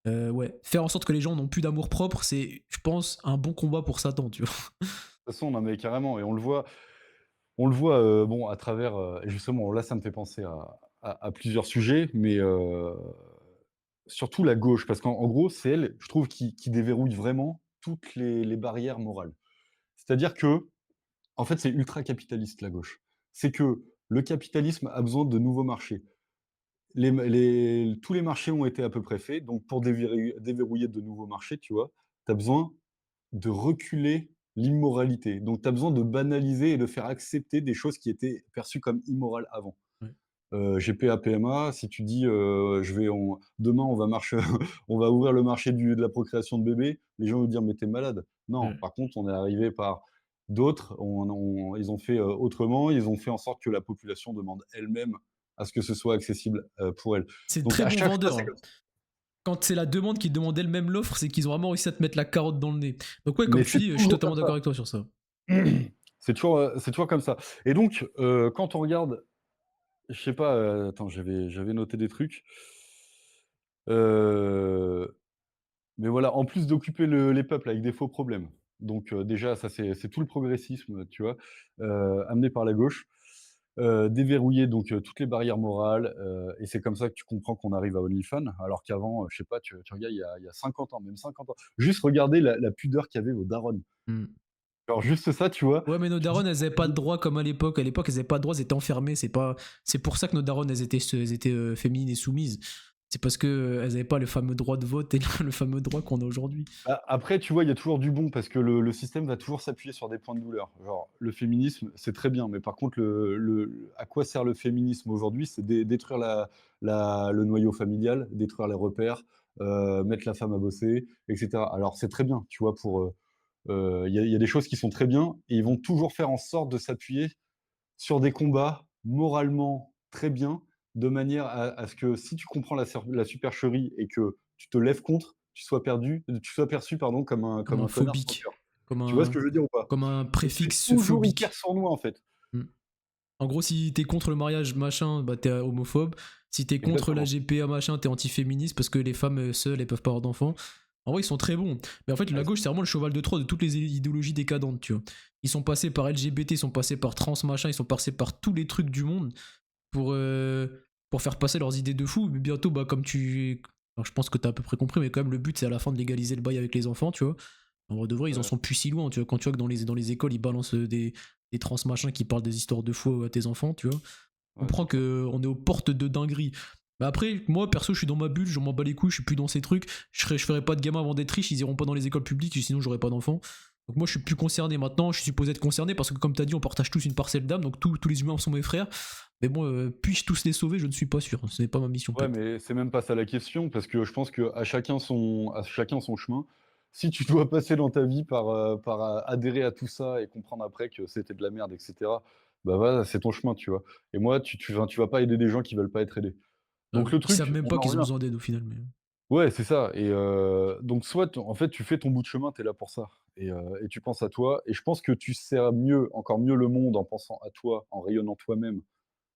ouais, faire en sorte que les gens n'ont plus d'amour propre, c'est, je pense, un bon combat pour Satan, tu vois. De toute façon, non mais carrément et on le voit, bon à travers, et justement là ça me fait penser à plusieurs sujets, mais surtout la gauche parce qu'en gros c'est elle, je trouve qui déverrouille vraiment toutes les barrières morales. C'est-à-dire que en fait, c'est ultra capitaliste la gauche. C'est que le capitalisme a besoin de nouveaux marchés. Tous les marchés ont été à peu près faits, donc pour déverrouiller de nouveaux marchés, tu vois, tu as besoin de reculer l'immoralité. Donc tu as besoin de banaliser et de faire accepter des choses qui étaient perçues comme immorales avant. Ouais, GPA, PMA, si tu dis, demain on va on va ouvrir le marché de la procréation de bébés, les gens vont dire: «Mais tu es malade». Non, ouais. par contre, on est arrivé par d'autres, ils ont fait, autrement, ils ont fait en sorte que la population demande elle-même à ce que ce soit accessible, pour elle. C'est Donc très à bon chaque fois, vendeur, c'est hein. comme ça. Quand c'est la demande qui demande elle-même l'offre, c'est qu'ils ont vraiment réussi à te mettre la carotte dans le nez. Donc ouais, comme Mais tu c'est dis, je suis toujours totalement comme d'accord ça. avec toi sur ça. C'est toujours comme ça et donc quand on regarde, je sais pas, attends, j'avais noté des trucs. Heu Mais voilà, en plus d'occuper les peuples avec des faux problèmes. Donc déjà ça c'est tout le progressisme, tu vois? Amené par la gauche. Déverrouiller donc toutes les barrières morales, et c'est comme ça que tu comprends qu'on arrive à OnlyFans, alors qu'avant, je sais pas, tu regardes il y a 50 ans, même 50 ans. Juste regarder la pudeur qu'avaient vos darons. Hmm. Alors juste ça, tu vois? Ouais, mais nos Tu te dis: darons, elles avaient pas de droit comme à l'époque. À l'époque, elles avaient pas de droit, elles étaient enfermées. C'est pour ça que nos darons, elles étaient féminines et soumises. C'est parce que elles avaient pas le fameux droit de vote et le fameux droit qu'on a aujourd'hui. Bah, après, tu vois, il y a toujours du bon parce que le système va toujours s'appuyer sur des points de douleur. Genre, le féminisme, c'est très bien, mais par contre, à quoi sert le féminisme aujourd'hui? C'est détruire le noyau familial, détruire les repères, mettre la femme à bosser, et cetera. Alors, c'est très bien, tu vois, il y a des choses qui sont très bien et ils vont toujours faire en sorte de s'appuyer sur des combats moralement très bien, de manière à ce que si tu comprends la supercherie et que tu te lèves contre, tu sois perçu pardon, Comme comme un un connard sans phobique. cœur. Comme Tu vois ce un, que je veux dire ou pas? comme un Et c'est préfixe toujours hyper phobique. sournois, en fait. Hmm. En gros, si t'es contre le mariage, machin, bah t'es homophobe. Si t'es contre la Exactement. GPA, machin, t'es antiféministe parce que les femmes seules, elles peuvent pas avoir d'enfants. En vrai, ils sont très bons. Mais en fait, la Ouais, gauche, c'est vraiment le cheval de Troie de toutes les idéologies décadentes, tu vois. Ils sont passés par LGBT, ils sont passés par trans, machin, ils sont passés par tous les trucs du monde pour faire passer leurs idées de fou. Mais bientôt, bah, comme tu. Alors, je pense que t'as à peu près compris, mais quand même, le but, c'est à la fin de légaliser le bail avec les enfants, tu vois. En vrai de vrai, ils en ouais, sont plus si loin, tu vois. Quand tu vois que dans les écoles, ils balancent des trans machins qui parlent des histoires de fou à tes enfants, tu vois. On ouais, comprend c'est clair. qu'on est aux portes de dinguerie. Mais après, moi, perso, je suis dans ma bulle, je m'en bats les couilles, je suis plus dans ces trucs. Je ferai pas de gamins avant d'être riche, ils iront pas dans les écoles publiques, sinon j'aurai pas d'enfants. Donc moi, je suis plus concerné maintenant, je suis supposé être concerné parce que, comme t'as dit, on partage tous une parcelle d'âme, donc tous les humains sont mes frères. Mais bon, puis-je tous les sauver? Je ne suis pas sûr. Ce n'est pas ma mission, Ouais, peut-être. mais c'est même pas ça la question, parce que je pense qu'à chacun son chemin. Si tu dois passer dans ta vie par adhérer à tout ça et comprendre après que c'était de la merde, et cetera, bah, voilà, c'est ton chemin, tu vois? Et moi, tu vas pas aider des gens qui veulent pas être aidés. Bah Donc oui, le qui savent truc, même on pas en qu'ils ont revient besoin d'aide au final, mais ouais, c'est ça et donc soit t en fait, tu fais ton bout de chemin, tu es là pour ça et tu penses à toi et je pense que tu sers mieux, encore mieux le monde en pensant à toi, en rayonnant toi-même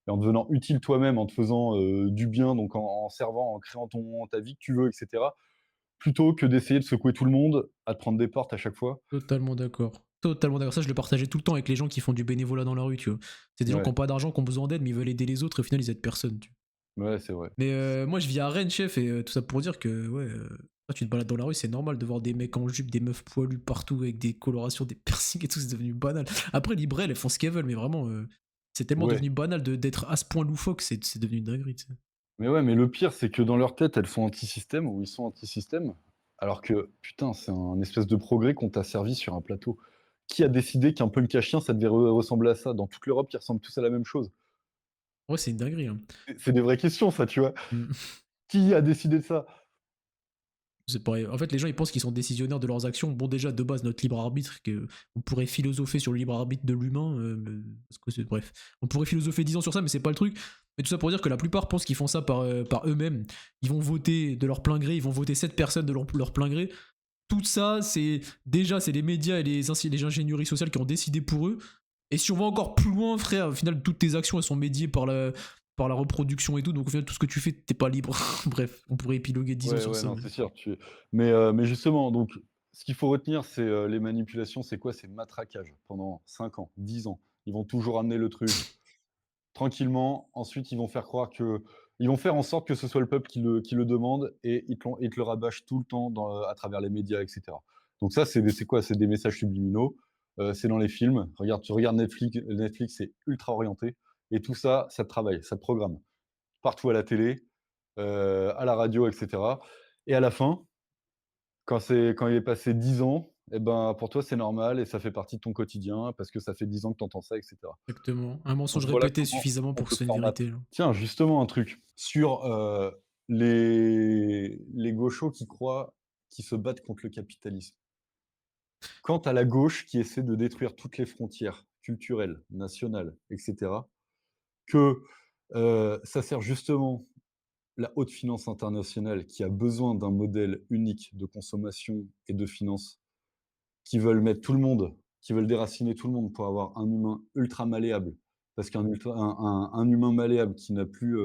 et en devenant utile toi-même, en te faisant, du bien, donc en servant, en créant ta vie que tu veux et cetera, plutôt que d'essayer de secouer tout le monde, à te prendre des portes à chaque fois. totalement d'accord. Totalement d'accord. Ça, je le partageais tout le temps avec les gens qui font du bénévolat dans la rue, tu vois. C'est des gens qui Ouais, ont pas d'argent, qui ont besoin d'aide, mais ils veulent aider les autres et au final, ils aident personne, tu vois. ouais, c'est vrai. Mais moi, je vis à Rennes, chef, et tout ça pour dire que, ouais, toi, tu te balades dans la rue, c'est normal de voir des mecs en jupe, des meufs poilues partout avec des colorations, des piercings et tout, c'est devenu banal. Après, libre, elles font ce qu'elles veulent, mais vraiment, c'est tellement Ouais, devenu banal d'être à ce point loufoque, c'est devenu une dinguerie, tu sais. mais ouais, mais le pire, c'est que dans leur tête, elles sont anti-système ou ils sont anti-système, alors que putain, c'est un espèce de progrès qu'on t'a servi sur un plateau. Qui a décidé qu'un punk à chien, ça devait ressembler à ça? Dans toute l'Europe, ils ressemblent tous à la même chose. Ouais, c'est une dinguerie, hein. C'est des vraies questions ça, tu vois? Mm. Qui a décidé de ça? C'est pareil. En fait, les gens ils pensent qu'ils sont décisionnaires de leurs actions. Bon, déjà de base, notre libre arbitre, que on pourrait philosopher sur le libre arbitre de l'humain, parce que bref, on pourrait philosopher 10 ans sur ça, mais c'est pas le truc. Mais tout ça pour dire que la plupart pensent qu'ils font ça par eux-mêmes. Ils vont voter de leur plein gré, ils vont voter 7 personnes de leur plein gré. Tout ça, c'est les médias et les ingénieries sociales qui ont décidé pour eux. Et si on va encore plus loin, frère, au final, toutes tes actions elles sont médiées par la reproduction et tout. Donc au final, tout ce que tu fais, t'es pas libre. Bref, on pourrait épiloguer 10 ans Ouais, sur ouais, ça. non, Mais... c'est sûr, mais justement, donc ce qu'il faut retenir, c'est, les manipulations, c'est quoi? C'est matraquage pendant 5 ans, 10 ans. Ils vont toujours amener le truc tranquillement. Ensuite, ils vont faire en sorte que ce soit le peuple qui le demande et ils te le rabâchent tout le temps à travers les médias et cetera. Donc ça, c'est quoi? C'est des messages subliminaux, c'est dans les films. Tu regardes Netflix, c'est ultra orienté et tout ça, ça te travaille, ça te programme. Partout à la télé, à la radio et cetera et à la fin, quand il est passé 10 ans et ben, pour toi, c'est normal et ça fait partie de ton quotidien parce que ça fait 10 ans que tu entends ça et cetera. Exactement. Un Donc mensonge voilà répété comment suffisamment on pour que te ce soit une formate. vérité, genre. Tiens, justement un truc sur, les gauchos qui se battent contre le capitalisme. Quant à la gauche qui essaie de détruire toutes les frontières culturelles, nationales et cetera, que, ça sert justement la haute finance internationale qui a besoin d'un modèle unique de consommation et de finance, qui veulent mettre tout le monde, qui veulent déraciner tout le monde pour avoir un humain ultra malléable. Parce qu'un humain malléable qui n'a plus,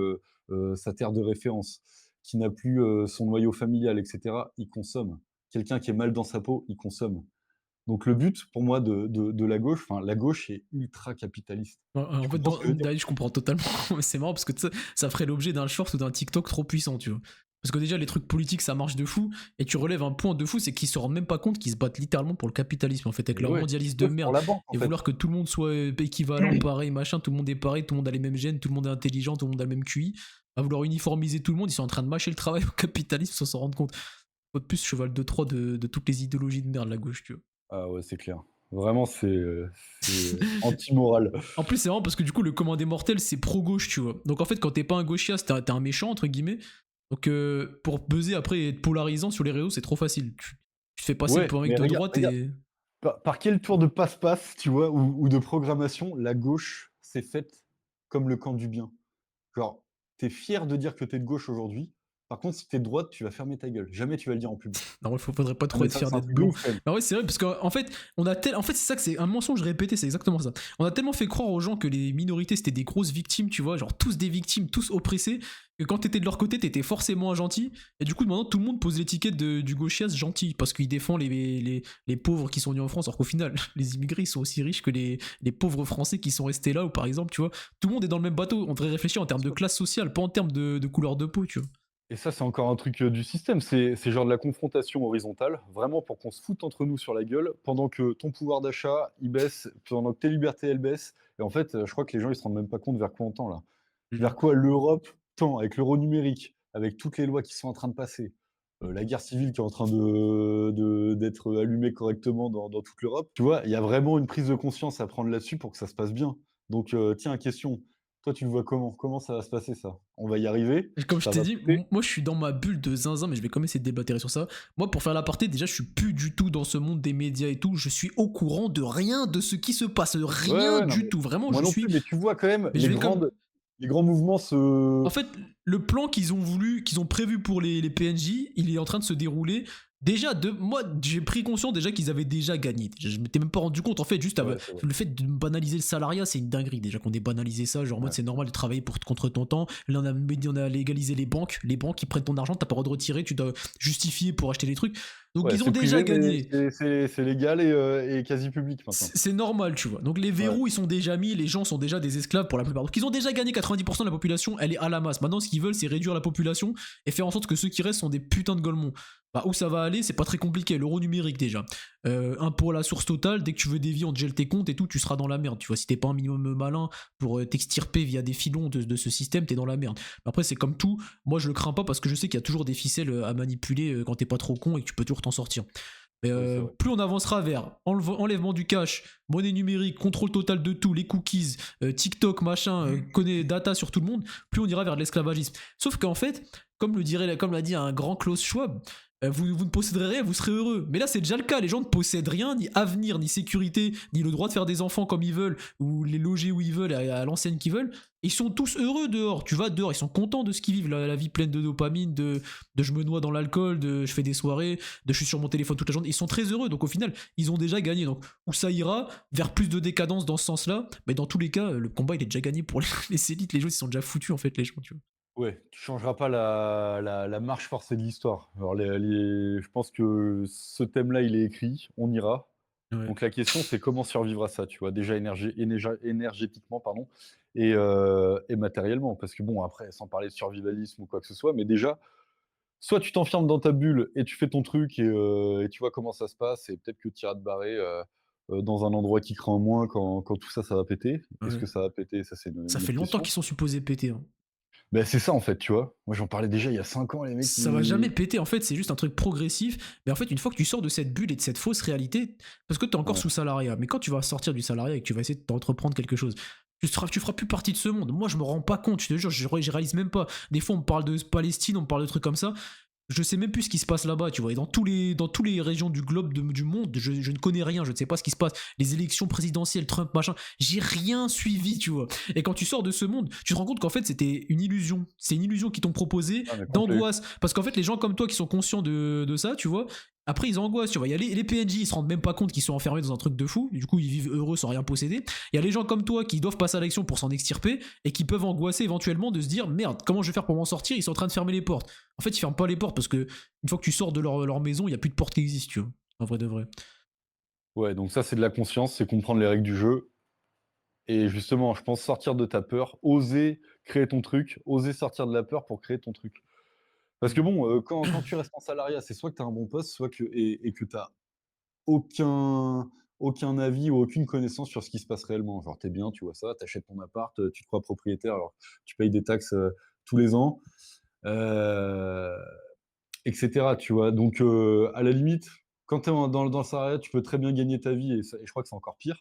sa terre de référence, qui n'a plus, son noyau familial et cetera, il consomme. Quelqu'un qui est mal dans sa peau, il consomme. Donc le but pour moi de la gauche, enfin la gauche est ultra capitaliste. En Tu fait, comprends ce que je veux dire? d'ailleurs, je comprends totalement. C'est marrant parce que ça ferait l'objet d'un short ou d'un TikTok trop puissant, tu vois. Parce que déjà, les trucs politiques, ça marche de fou. Et tu relèves un point de fou, c'est qu'ils se rendent même pas compte qu'ils se battent littéralement pour le capitalisme, en fait, avec Et leur ouais, mondialisme de ouais, pour merde. la banque en Et fait. vouloir que tout le monde soit équivalent, pareil, machin, tout le monde est pareil, tout le monde a les mêmes gènes, tout le monde est intelligent, tout le monde a le même QI. À vouloir uniformiser tout le monde, ils sont en train de mâcher le travail au capitalisme sans s'en rendre compte. Faut de plus cheval de Troie de toutes les idéologies de merde, la gauche, tu vois. Ah ouais, c'est clair. Vraiment, c'est anti-moral. En plus, c'est marrant parce que du coup, le commun des mortels, c'est pro-gauche, tu vois. Donc en fait, quand t'es pas un gauchias, t'es un méchant, entre guillemets. Donc pour buzzer après et être polarisant sur les réseaux, c'est trop facile. Tu te fais passer Ouais, pour un mec mais de regarde, droite regarde. et. Par quel tour de passe-passe, tu vois, ou de programmation, la gauche s'est faite comme le camp du bien? Genre, tu es fier de dire que tu es de gauche aujourd'hui. Par contre, si tu es de droite, tu vas fermer ta gueule. Jamais tu vas le dire en public. Non, il faudrait pas Non, trop mais être ça, fier c'est un d'être truc de blanc. ouf quand même. Mais ouais, c'est vrai, parce qu'en fait, en fait, c'est ça que c'est un mensonge répété, c'est exactement ça. On a tellement fait croire aux gens que les minorités c'était des grosses victimes, tu vois, genre tous des victimes, tous oppressés, que quand t'étais de leur côté, t'étais forcément un gentil. Et du coup, maintenant, tout le monde pose l'étiquette du gauchias gentil, parce qu'il défend les pauvres qui sont nés en France, alors qu'au final, les immigrés ils sont aussi riches que les pauvres français qui sont restés là, ou par exemple, tu vois, tout le monde est dans le même bateau. On devrait réfléchir en termes de classe sociale, pas en termes de couleur de peau, tu vois. Et ça, c'est encore un truc, du système. C'est genre de la confrontation horizontale, vraiment pour qu'on se foute entre nous sur la gueule, pendant que ton pouvoir d'achat, il baisse, pendant que tes libertés, elles baissent. Et en fait, je crois que les gens, ils se rendent même pas compte vers quoi on tend là. Je te Vers jure. quoi l'Europe tend avec l'euro numérique, avec toutes les lois qui sont en train de passer, la guerre civile qui est en train d'être allumée correctement dans toute l'Europe. Tu vois? Il y a vraiment une prise de conscience à prendre là-dessus pour que ça se passe bien. Donc, tiens, question, Toi, tu le vois comment? Comment ça va se passer ça? On va y arriver? Et comme je Ça t'ai va dit, péter? moi je suis dans ma bulle de zinzin, mais je vais quand même essayer de débattre sur ça. Moi, pour faire l'aparté, déjà, je suis plus du tout dans ce monde des médias et tout. Je suis au courant de rien de ce qui se passe. Ouais, Rien ouais, non du mais tout. Vraiment, moi je non plus, suis. mais tu vois quand même Mais je vais comme. les grands mouvements En se fait, le plan qu'ils ont prévu pour les PNJ, il est en train de se dérouler. Déjà, moi, j'ai pris conscience déjà qu'ils avaient déjà gagné. Je m'étais même pas rendu compte. En fait, juste ouais, c'est vrai. le fait de banaliser le salariat, c'est une dinguerie. Déjà qu'on ait banalisé ça, genre en mode Ouais. c'est normal de travailler contre ton temps. Là, on a légalisé les banques. Les banques qui prennent ton argent, t'as pas le droit de retirer, tu dois justifier pour acheter des trucs. Donc Ouais, ils ont c'est déjà privé, mais gagné. c'est légal et quasi public maintenant. C'est normal, tu vois. Donc les Ouais, verrous, ils sont déjà mis, les gens sont déjà des esclaves pour la plupart. Donc ils ont déjà gagné 90% de la population, elle est à la masse. Maintenant, ce qu'ils veulent, c'est réduire la population et faire en sorte que ceux qui restent sont des putains de golemons. Bah, où ça va aller, c'est pas très compliqué. L'euro numérique déjà. Impôt à la source totale, dès que tu veux dévier, on te gèle tes comptes et tout, tu seras dans la merde. Tu vois, si t'es pas un minimum malin pour t'extirper via des filons de ce système, t'es dans la merde. Après, c'est comme tout. Moi, je le crains pas parce que je sais qu'il y a toujours des ficelles à manipuler quand t'es pas trop con et que tu peux toujours t'en sortir. Mais ouais, c'est vrai. plus on avancera vers enlèvement du cash, monnaie numérique, contrôle total de tout, les cookies, TikTok, machin, connaît data sur tout le monde, plus on ira vers l'esclavagisme. Sauf qu'en fait, comme l'a dit un grand Klaus Schwab, vous ne posséderez rien, vous serez heureux. Mais là, c'est déjà le cas. Les gens ne possèdent rien, ni avenir, ni sécurité, ni le droit de faire des enfants comme ils veulent, ou les loger où ils veulent, à l'enseigne qu'ils veulent. Ils sont tous heureux dehors. Tu vas dehors, ils sont contents de ce qu'ils vivent, la vie pleine de dopamine, de je me noie dans l'alcool, de je fais des soirées, de je suis sur mon téléphone toute la journée. Ils sont très heureux. Donc au final, ils ont déjà gagné. Donc où ça ira vers plus de décadence dans ce sens-là, mais dans tous les cas, le combat il est déjà gagné pour les élites. Les gens ils sont déjà foutus en fait, les gens, tu vois. Ouais, tu changeras pas la marche forcée de l'histoire. Alors je pense que ce thème-là, il est écrit, on ira. Ouais. Donc la question, c'est comment survivre à ça, tu vois? Déjà énergétiquement, pardon, et matériellement. Parce que bon, après, sans parler de survivalisme ou quoi que ce soit, mais déjà, soit tu t'enfermes dans ta bulle et tu fais ton truc et tu vois comment ça se passe et peut-être que tu iras te barrer, dans un endroit qui craint moins quand tout ça, ça va péter. Est-ce Ouais. que ça va péter? Ça, c'est Ça une fait autre longtemps question. qu'ils sont supposés péter, hein. Ben c'est ça, en fait, tu vois? Moi, j'en parlais déjà il y a 5 ans, les mecs, Ça va jamais ils péter, en fait, c'est juste un truc progressif. Mais en fait, une fois que tu sors de cette bulle et de cette fausse réalité, parce que tu es encore ouais. sous salariat, mais quand tu vas sortir du salariat et que tu vas essayer d'entreprendre quelque chose, tu feras plus partie de ce monde. Moi, je me rends pas compte, je te jure, je réalise même pas. Des fois, on me parle de Palestine, on me parle de trucs comme ça. Je sais même plus ce qui se passe là-bas, tu vois. Et dans tous les régions du globe, du monde, je ne connais rien, je ne sais pas ce qui se passe. Les élections présidentielles, Trump, machin, j'ai rien suivi, tu vois. Et quand tu sors de ce monde, tu te rends compte qu'en fait, c'était une illusion. C'est une illusion qu'ils t'ont proposée, Ah mais complet. d'angoisse. Parce qu'en fait, les gens comme toi qui sont conscients de ça, tu vois, après, ils angoissent, tu vois. Il y a les PNJ, ils se rendent même pas compte qu'ils sont enfermés dans un truc de fou. Du coup, ils vivent heureux sans rien posséder. Il y a les gens comme toi qui doivent passer à l'action pour s'en extirper et qui peuvent angoisser éventuellement de se dire merde, comment je vais faire pour m'en sortir? Ils sont en train de fermer les portes. En fait, ils ferment pas les portes parce que une fois que tu sors de leur maison, il y a plus de porte qui existe, tu vois. En vrai de vrai. Ouais, donc ça, c'est de la conscience, c'est comprendre les règles du jeu et justement, je pense sortir de ta peur, oser créer ton truc, oser sortir de la peur pour créer ton truc. Parce que Mm. bon, quand tu restes en salariat, c'est soit que tu as un bon poste, soit que et que tu as aucun aucun avis ou aucune connaissance sur ce qui se passe réellement. Genre, tu es bien, tu vois ça, tu achètes ton appart, tu te crois propriétaire, alors tu payes des taxes, tous les ans, heu et cetera, tu vois? Donc à la limite, quand tu es dans le salariat, tu peux très bien gagner ta vie et je crois que c'est encore pire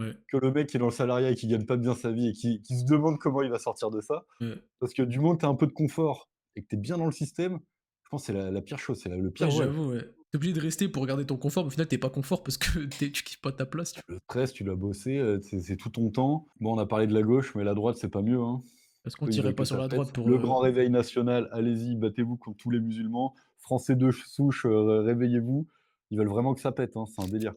Ouais, que le mec qui est dans le salariat et qui gagne pas bien sa vie et qui se demande comment il va sortir de ça. ouais. Parce que du moment que tu as un peu de confort et que tu es bien dans le système, je pense que c'est la pire chose, c'est le Ouais, pire voile. j'avoue, ouais. T'es obligé de rester pour garder ton confort, mais au final, t'es pas confort parce que tu kiffes pas ta place, tu vois. Le stress, tu l'as bossé, c'est tout ton temps. Bon, on a parlé de la gauche, mais la droite, c'est pas mieux, hein. Parce qu'on Eux, ils tirait veulent pas que sur ça la pète. droite pour. Le grand réveil national, allez-y, battez-vous contre tous les musulmans. Français de souche, réveillez-vous. Ils veulent vraiment que ça pète, hein, c'est un délire.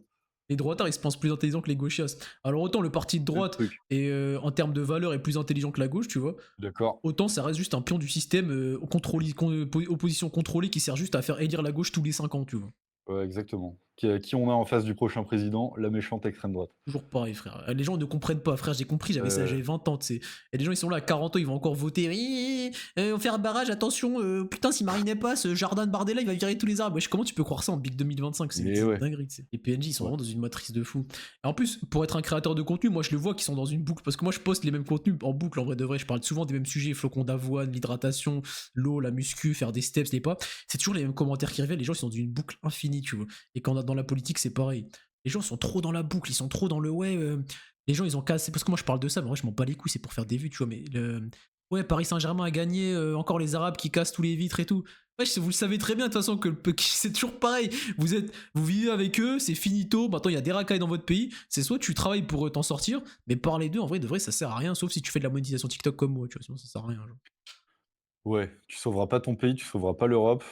Les droitards, ils se pensent plus intelligents que les gauchistes. Alors autant le parti de C'est le droite, truc. est, en termes de valeur, est plus intelligent que la gauche, tu vois. D'accord. Autant ça reste juste un pion du système opposition contrôlée qui sert juste à faire élire la gauche tous les 5 ans, tu vois. Ouais, exactement. Qui on a en face du prochain président? La méchante extrême droite. Toujours pareil, frère. Les gens ne comprennent pas, frère. J'ai compris, j'avais ça, Heu, j'avais 20 ans, tu sais. Et les gens, ils sont là à 40 ans, ils vont encore voter. Oui, on fait un barrage, attention. Putain, si Marine passe, Jardin de Bardella, il va virer tous les arbres. Wesh, comment tu peux croire ça en Big 2025? et C'est une ouais, dinguerie, tu sais. Les PNJ, ils sont ouais. vraiment dans une matrice de fou. Et en plus, pour être un créateur de contenu, moi, je le vois qu'ils sont dans une boucle. Parce que moi, je poste les mêmes contenus en boucle, en vrai de vrai. Je parle souvent des mêmes sujets flocons d'avoine, l'hydratation, l'eau, la muscu, faire des steps, des pas. C'est toujours les mêmes commentaires qui reviennent. Les gens, ils sont dans une boucle infinie, tu vois. Et quand on a dans la politique, c'est pareil. Les gens sont trop dans la boucle, ils sont trop dans le ouais. les gens, ils ont cassé parce que moi, je parle de ça, mais en vrai, je m'en bats les couilles, c'est pour faire des vues, tu vois? Mais ouais, Paris Saint-Germain a gagné, encore les Arabes qui cassent tous les vitres et tout. Wesh, vous le savez très bien de toute façon que c'est toujours pareil. Vous vivez avec eux, c'est finito. Maintenant, il y a des racailles dans votre pays. C'est soit tu travailles pour t'en sortir, mais par les deux, en vrai, de vrai, ça sert à rien, sauf si tu fais de la monétisation TikTok comme moi, tu vois? Sinon, ça sert à rien, genre. Ouais, tu sauveras pas ton pays, tu sauveras pas l'Europe.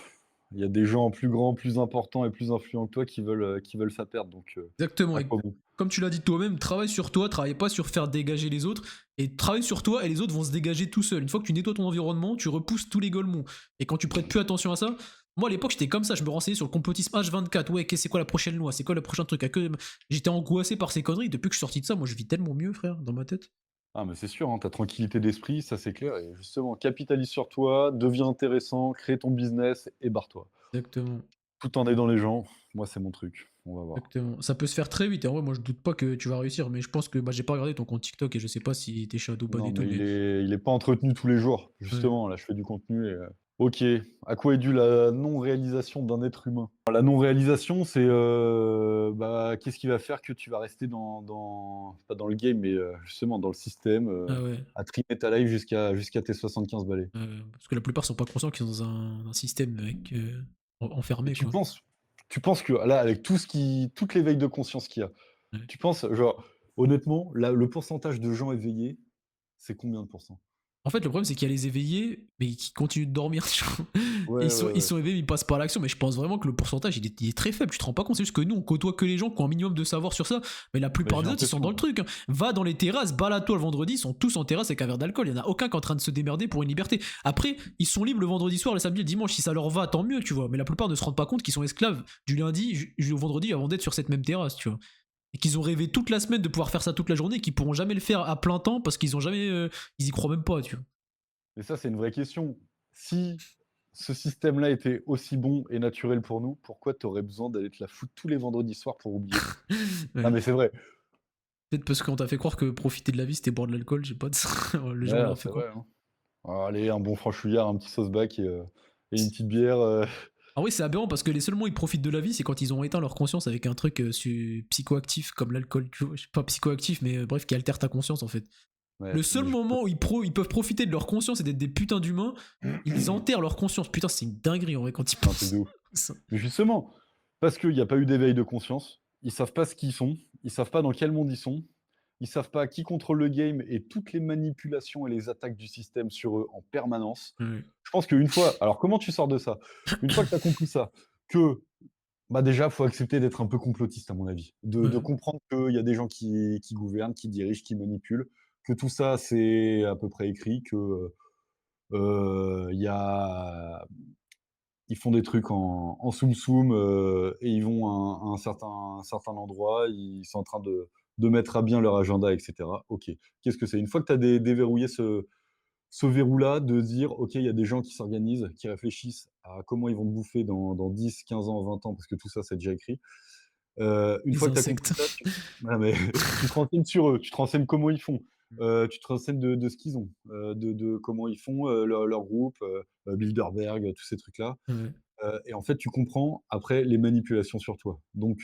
Il y a des gens plus grands, plus importants et plus influents que toi qui veulent ça perdre, donc Exactement. à Et quoi bon? comme tu l'as dit toi-même, travaille sur toi, travaille pas sur faire dégager les autres. Et travaille sur toi et les autres vont se dégager tout seuls. Une fois que tu nettoies ton environnement, tu repousses tous les golemons. Et quand tu prêtes plus attention à ça, moi à l'époque j'étais comme ça, je me renseignais sur le complotisme H24. Ouais, c'est quoi la prochaine loi? C'est quoi le prochain truc? J'étais angoissé par ces conneries. Depuis que je suis sorti de ça, moi je vis tellement mieux, frère, dans ma tête. Ah mais c'est sûr, hein, ta tranquillité d'esprit, ça c'est clair et justement capitalise sur toi, deviens intéressant, crée ton business et barre-toi. Exactement. Tout en aidant les gens, moi c'est mon truc, on va voir. Exactement. Ça peut se faire très vite. Et en vrai, moi je doute pas que tu vas réussir. Mais je pense que j'ai pas regardé ton compte TikTok et je sais pas si t'es shadowban Non et tout. mais Mais il est pas entretenu tous les jours, ouais. justement, là je fais du contenu et OK. À quoi est due la non-réalisation d'un être humain? La non-réalisation, c'est, bah, qu'est-ce qui va faire que tu vas rester pas dans le game, mais, justement dans le système, Ah ouais. à trimer ta life jusqu'à tes 75 balais. Parce que la plupart sont pas conscients qu'ils sont dans un système avec, Et enfermé, quoi. tu penses que là, avec toute l'éveil de conscience qu'il y a, Ouais. tu penses, genre, honnêtement, là, le pourcentage de gens éveillés, c'est combien de pourcents? En fait, le problème, c'est qu'il y a les éveillés, mais qui continuent de dormir, tu vois? Et Ouais, ouais, ils ouais. sont éveillés, mais ils passent pas à l'action. Mais je pense vraiment que le pourcentage, il est très faible. Tu te rends pas compte. C'est juste que nous, on côtoie que les gens qui ont un minimum de savoir sur ça. Mais la Mais plupart j'ai des autres, ils sont dans l'impression, le truc, hein. Va dans les terrasses, balade-toi le vendredi, ils sont tous en terrasse avec un verre d'alcool. Il y en a aucun qui est en train de se démerder pour une liberté. Après, ils sont libres le vendredi soir, le samedi, le dimanche. Si ça leur va, tant mieux, tu vois. Mais la plupart ne se rendent pas compte qu'ils sont esclaves du lundi au vendredi avant d'être sur cette même terrasse, tu vois. Et qu'ils ont rêvé toute la semaine de pouvoir faire ça toute la journée et qu'ils pourront jamais le faire à plein temps parce qu'ils ont jamais, ils y croient même pas, tu vois. mais ça, c'est une vraie question. Si ce système-là était aussi bon et naturel pour nous, pourquoi tu aurais besoin d'aller te la foutre tous les vendredis soirs pour oublier? Non, Ouais. mais c'est vrai. Peut-être parce qu'on t'a fait croire que profiter de la vie c'était boire de l'alcool, j'ai pas de ça. Les gens on Ouais, leur fait c'est croire. vrai, hein. Allez, un bon franchouillard, un petit sauce-bac et une petite bière, Ah oui, c'est aberrant parce que les seuls moments où ils profitent de la vie, c'est quand ils ont éteint leur conscience avec un truc psychoactif comme l'alcool, tu vois. Pas psychoactif, mais bref, qui altère ta conscience en fait. ouais, Le seul mais je moment où ils peuvent profiter de leur conscience et d'être des putains d'humains, ils enterrent leur conscience. Putain, c'est une dinguerie en vrai quand ils c'est un truc de pensent. ouf. Mais justement, parce qu'il y a pas eu d'éveil de conscience, ils savent pas ce qu'ils sont, ils savent pas dans quel monde ils sont, ils savent pas qui contrôle le game et toutes les manipulations et les attaques du système sur eux en permanence. Ouais. Je pense qu'une fois alors comment tu sors de ça? Une fois que tu as compris ça, que, bah, déjà, faut accepter d'être un peu complotiste à mon avis. De Ouais. comprendre qu'il y a des gens qui gouvernent, qui dirigent, qui manipulent, que tout ça, c'est à peu près écrit, que, il y a ils font des trucs en soum-soum, et ils vont à un certain endroit, ils sont en train de mettre à bien leur agenda et cetera. OK. Qu'est-ce que c'est? Une fois que tu as déverrouillé ce verrou-là, de dire: «OK, il y a des gens qui s'organisent, qui réfléchissent à comment ils vont te bouffer dans 10, 15 ans, 20 ans», parce que tout ça, c'est déjà écrit. Une Les fois que tu as compris insectes. ça, ouais, mais tu te renseignes sur eux, tu te renseignes comment ils font, tu te renseignes de ce qu'ils ont, de comment ils font, leur groupe, Bilderberg, tous ces trucs-là. Ouais. Et en fait, tu comprends après les manipulations sur toi. Donc,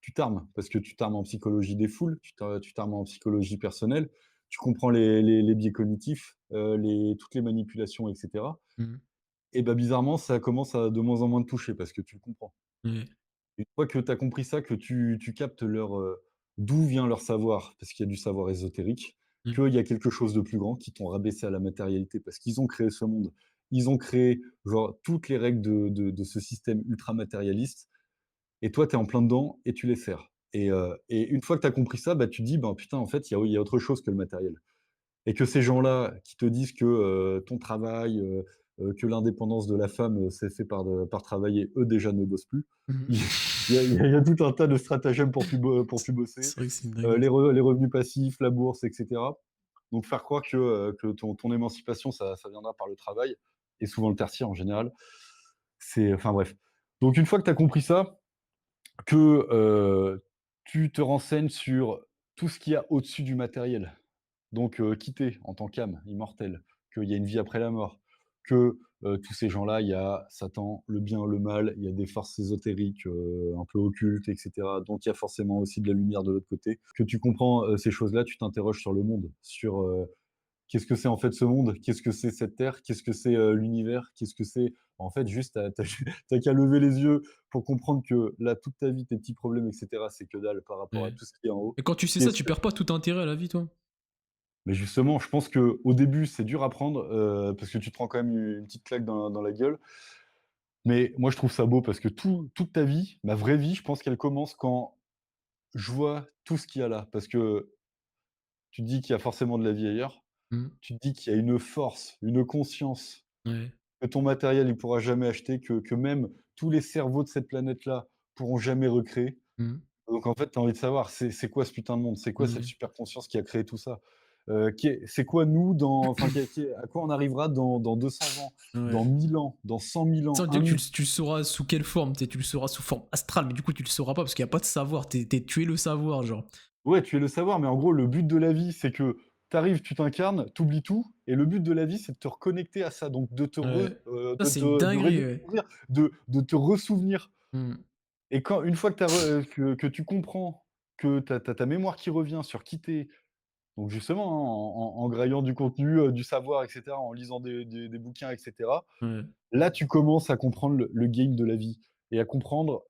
tu t'armes, parce que tu t'armes en psychologie des foules, tu t'armes en psychologie personnelle, tu comprends les biais cognitifs, toutes les manipulations, et cetera. Mhm. Et bah, bizarrement, ça commence à de moins en moins te toucher parce que tu le comprends. Ouais. Une fois que tu as compris ça, que tu captes d'où vient leur savoir, parce qu'il y a du savoir ésotérique, Ouais. qu'il y a quelque chose de plus grand, qui t'ont rabaissé à la matérialité parce qu'ils ont créé ce monde. Ils ont créé, genre, toutes les règles de ce système ultra matérialiste et toi, tu es en plein dedans et tu les sers et une fois que tu as compris ça, bah, tu te dis: «Ben, putain, en fait, il y a autre chose que le matériel». Et que ces gens-là qui te disent que, ton travail, que l'indépendance de la femme, c'est fait par travailler, eux déjà ne bossent plus. Mhm. Il y a tout un tas de stratagèmes pour plus bosser, C'est vrai que c'est une dinguerie. les revenus passifs, la bourse et cetera. Donc faire croire que ton émancipation ça viendra par le travail et souvent le tertiaire en général, c'est enfin bref. Donc une fois que tu as compris ça, que, tu te renseignes sur tout ce qu'il y a au-dessus du matériel. Donc, quitter en tant qu'âme immortelle, qu'il y a une vie après la mort, que, tous ces gens-là, il y a Satan, le bien, le mal, il y a des forces ésotériques, un peu occultes et cetera. Donc il y a forcément aussi de la lumière de l'autre côté. Que tu comprends, ces choses-là, tu t'interroges sur le monde, sur, qu'est-ce que c'est en fait ce monde? Qu'est-ce que c'est cette terre? Qu'est-ce que c'est, l'univers? Qu'est-ce que c'est en fait juste tu qu'à lever les yeux pour comprendre que là, toute ta vie, tes petits problèmes et cetera, c'est que dalle par rapport à Ouais. tout ce qui est en haut. Et quand tu sais Et ça, c'est tu perds pas tout intérêt à la vie, toi? mais justement, je pense qu'au début, c'est dur à prendre, parce que tu te prends quand même une petite claque dans la gueule. Mais moi, je trouve ça beau parce que toute ta vie, ma vraie vie, je pense qu'elle commence quand je vois tout ce qu'il y a là. Parce que tu te dis qu'il y a forcément de la vie ailleurs. Mmh. Tu te dis qu'il y a une force, une conscience Ouais. que ton matériel, il pourra jamais acheter, que même tous les cerveaux de cette planète-là pourront jamais recréer. Mmh. Donc en fait, tu as envie de savoir, c'est quoi ce putain de monde? C'est quoi cette Ouais. super conscience qui a créé tout ça? C'est quoi nous dans enfin, à quoi on arrivera dans 200 ans, dans Ouais. 1000 ans, dans 100 000 Ça, ans, on dirait un que 000. tu le sauras sous quelle forme, tu le sauras sous forme astrale, mais du coup, tu le sauras pas parce qu'il y a pas de savoir, tu es le savoir, genre. Ouais, tu es le savoir, mais en gros, le but de la vie, c'est que tu arrives, tu t'incarnes, tu oublies tout et le but de la vie, c'est de te reconnecter à ça, donc Ouais. Ça, c'est une de dinguerie, ouais. redécouvrir, de te ressouvenir. Mmh. Et quand une fois que que tu comprends que tu as ta mémoire qui revient sur qui tu es, donc justement, hein, en graillant du contenu, du savoir et cetera, en lisant des bouquins et cetera, Ouais. là, tu commences à comprendre le game de la vie et à comprendre,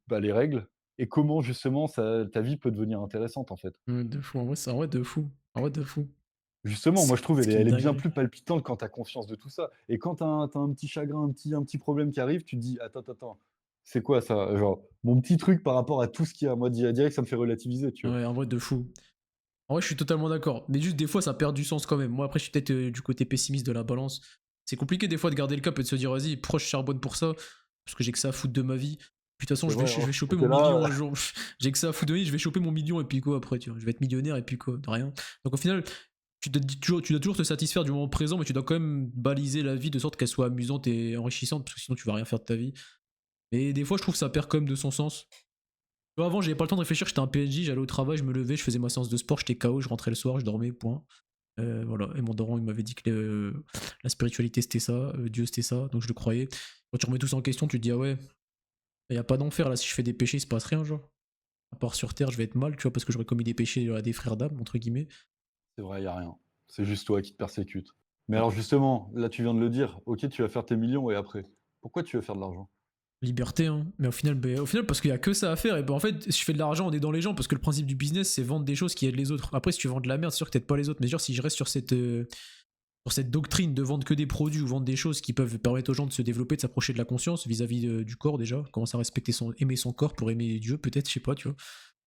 bah, les règles et comment justement ta vie peut devenir intéressante, en fait. De fou. En vrai, c'est en vrai de fou. En vrai de fou. Justement, moi C'est je trouve c'est une elle est bien dinguerie. plus palpitante quand tu as conscience de tout ça et quand tu as un petit chagrin, un petit problème qui arrive, tu te dis: «Attends, attends, attends, c'est quoi ça?» Genre, mon petit truc par rapport à tout ce qu'il y a. Moi, direct, ça me fait relativiser, tu vois? Ouais, en vrai de fou. En vrai, je suis totalement d'accord. Mais juste des fois, ça perd du sens quand même. Moi, après, je suis peut-être du côté pessimiste de la balance. C'est compliqué des fois de garder le cap et de se dire, vas-y, pourquoi je charbonne pour ça? Parce que j'ai que ça à foutre de ma vie. Puis de toute façon, C'est vrai, je hein, vais ce choper mon côté-là, million un jour. J'ai que ça à foutre de ma vie, je vais choper mon million et puis quoi après, tu vois. Je vais être millionnaire et puis quoi, de rien. Donc au final, tu dois toujours te satisfaire du moment présent, mais tu dois quand même baliser la vie de sorte qu'elle soit amusante et enrichissante, parce que sinon tu vas rien faire de ta vie. Mais des fois, je trouve que ça perd quand même de son sens. Tu vois, avant, j'avais pas le temps de réfléchir, j'étais un PNJ, j'allais au travail, je me levais, je faisais ma séance de sport, j'étais KO, je rentrais le soir, je dormais, point. Voilà. Et mon daron, il m'avait dit que la spiritualité c'était ça, Dieu c'était ça, donc je le croyais. Quand tu remets tout ça en question, tu te dis, ah ouais, il y a pas d'enfer là, si je fais des péchés, il se passe rien, genre. À part sur terre, je vais être mal, tu vois, parce que j'aurais commis des péchés à des frères d'âme, entre guillemets. c'est vrai, il y a rien. C'est juste toi qui te persécutes. Mais Ouais. alors justement, là, tu viens de le dire, OK, tu vas faire tes millions et après? Pourquoi tu veux faire de l'argent? Liberté, hein. Mais au final, parce qu'il y a que ça à faire. Et ben en fait, si je fais de l'argent, on est dans les gens, parce que le principe du business, c'est vendre des choses qui aident les autres. Après, si tu vends de la merde, c'est sûr que t'aides pas les autres. Mais genre, si je reste sur cette doctrine de vendre que des produits ou vendre des choses qui peuvent permettre aux gens de se développer, de s'approcher de la conscience vis-à-vis du corps déjà, commencer à respecter aimer son corps pour aimer Dieu, peut-être, je sais pas, tu vois.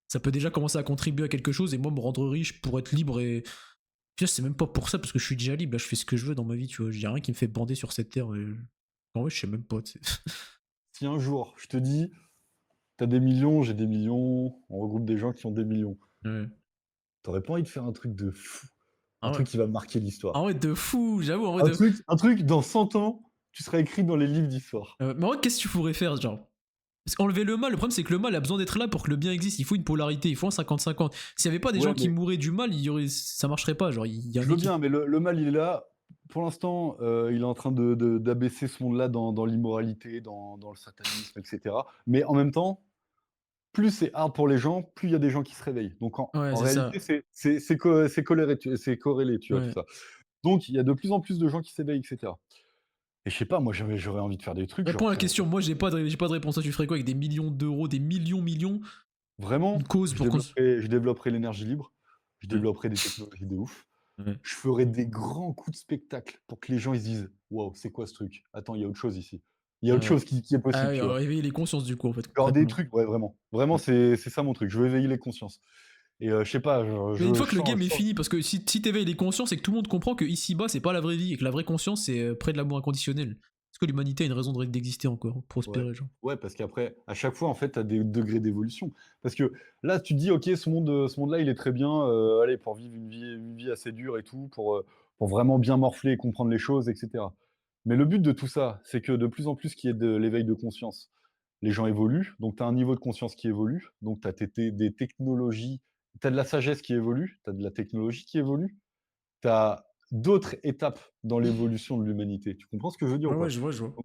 Ça peut déjà commencer à contribuer à quelque chose et moi me rendre riche pour être libre et. Puis là, c'est même pas pour ça parce que je suis déjà libre, là je fais ce que je veux dans ma vie, tu vois. J'ai rien qui me fait bander sur cette terre. En vrai, je sais même pas, tu sais. Si un jour, je te dis: «Tu as des millions, j'ai des millions, on regroupe des gens qui ont des millions», Ouais. tu aurais pas envie de faire un truc de fou? Un Ah ouais. truc qui va marquer En l'histoire? vrai, de fou, j'avoue, en vrai, de. Un truc dans 100 ans, tu seras écrit dans les livres d'histoire. Mais en vrai, qu'est-ce que tu pourrais faire, genre? Parce qu'enlever le mal, le problème c'est que le mal a besoin d'être là pour que le bien existe. Il faut une polarité, il faut un 50-50. S'il y avait pas des gens Ouais, qui mais mourraient du mal, ça marcherait pas. Genre, il y a je un veux équilibre. bien, mais le mal, il est là. Pour l'instant, il est en train d'abaisser ce monde-là dans l'immoralité, dans le satanisme et cetera. Mais en même temps, plus c'est hard pour les gens, plus il y a des gens qui se réveillent. Donc Ouais, en c'est réalité, ça. c'est corrélé, tu vois, tout Ouais. ça. Donc il y a de plus en plus de gens qui s'éveillent et cetera. Et je sais pas, moi j'aurais envie de faire des trucs Réponds genre à la pour question. Moi, j'ai pas de réponse. Toi, tu ferais quoi avec des millions d'euros, des millions, une vraiment, cause pour qu'on. je développerais l'énergie libre, je Ouais. développerais des technologies de ouf. Ouais. Je ferais des grands coups de spectacle pour que les gens ils se disent: «Waouh, c'est quoi ce truc? Attends, il y a autre chose ici. Il y a autre Ouais. chose qui est Ah possible», oui, tu vois? réveiller les consciences du coup, en fait, Genre des concrètement. trucs, ouais, vraiment. Vraiment, Ouais. c'est ça mon truc. Je veux éveiller les consciences et je sais pas, Mais une fois que le game je est sens fini, parce que si t'éveilles les consciences, c'est que tout le monde comprend que ici bas c'est pas la vraie vie et que la vraie conscience c'est près de l'amour inconditionnel. Est-ce que l'humanité a une raison d'exister encore, ouais. prospérer, genre? Ouais, parce qu'après, à chaque fois, en fait, tu as des degrés d'évolution. Parce que là, tu te dis: «OK, ce monde-là, il est très bien, allez, pour vivre une vie assez dure et tout, pour vraiment bien morfler et comprendre les choses et cetera». Mais le but de tout ça, c'est que de plus en plus qu'il y ait de l'éveil de conscience. Les gens évoluent, donc tu as un niveau de conscience qui évolue, donc tu as des technologies, tu as de la sagesse qui évolue, tu as de la technologie qui évolue, tu as d'autres étapes dans l'évolution de l'humanité. Tu comprends ce que je veux dire Ouais, ou ouais, pas? je vois, je vois.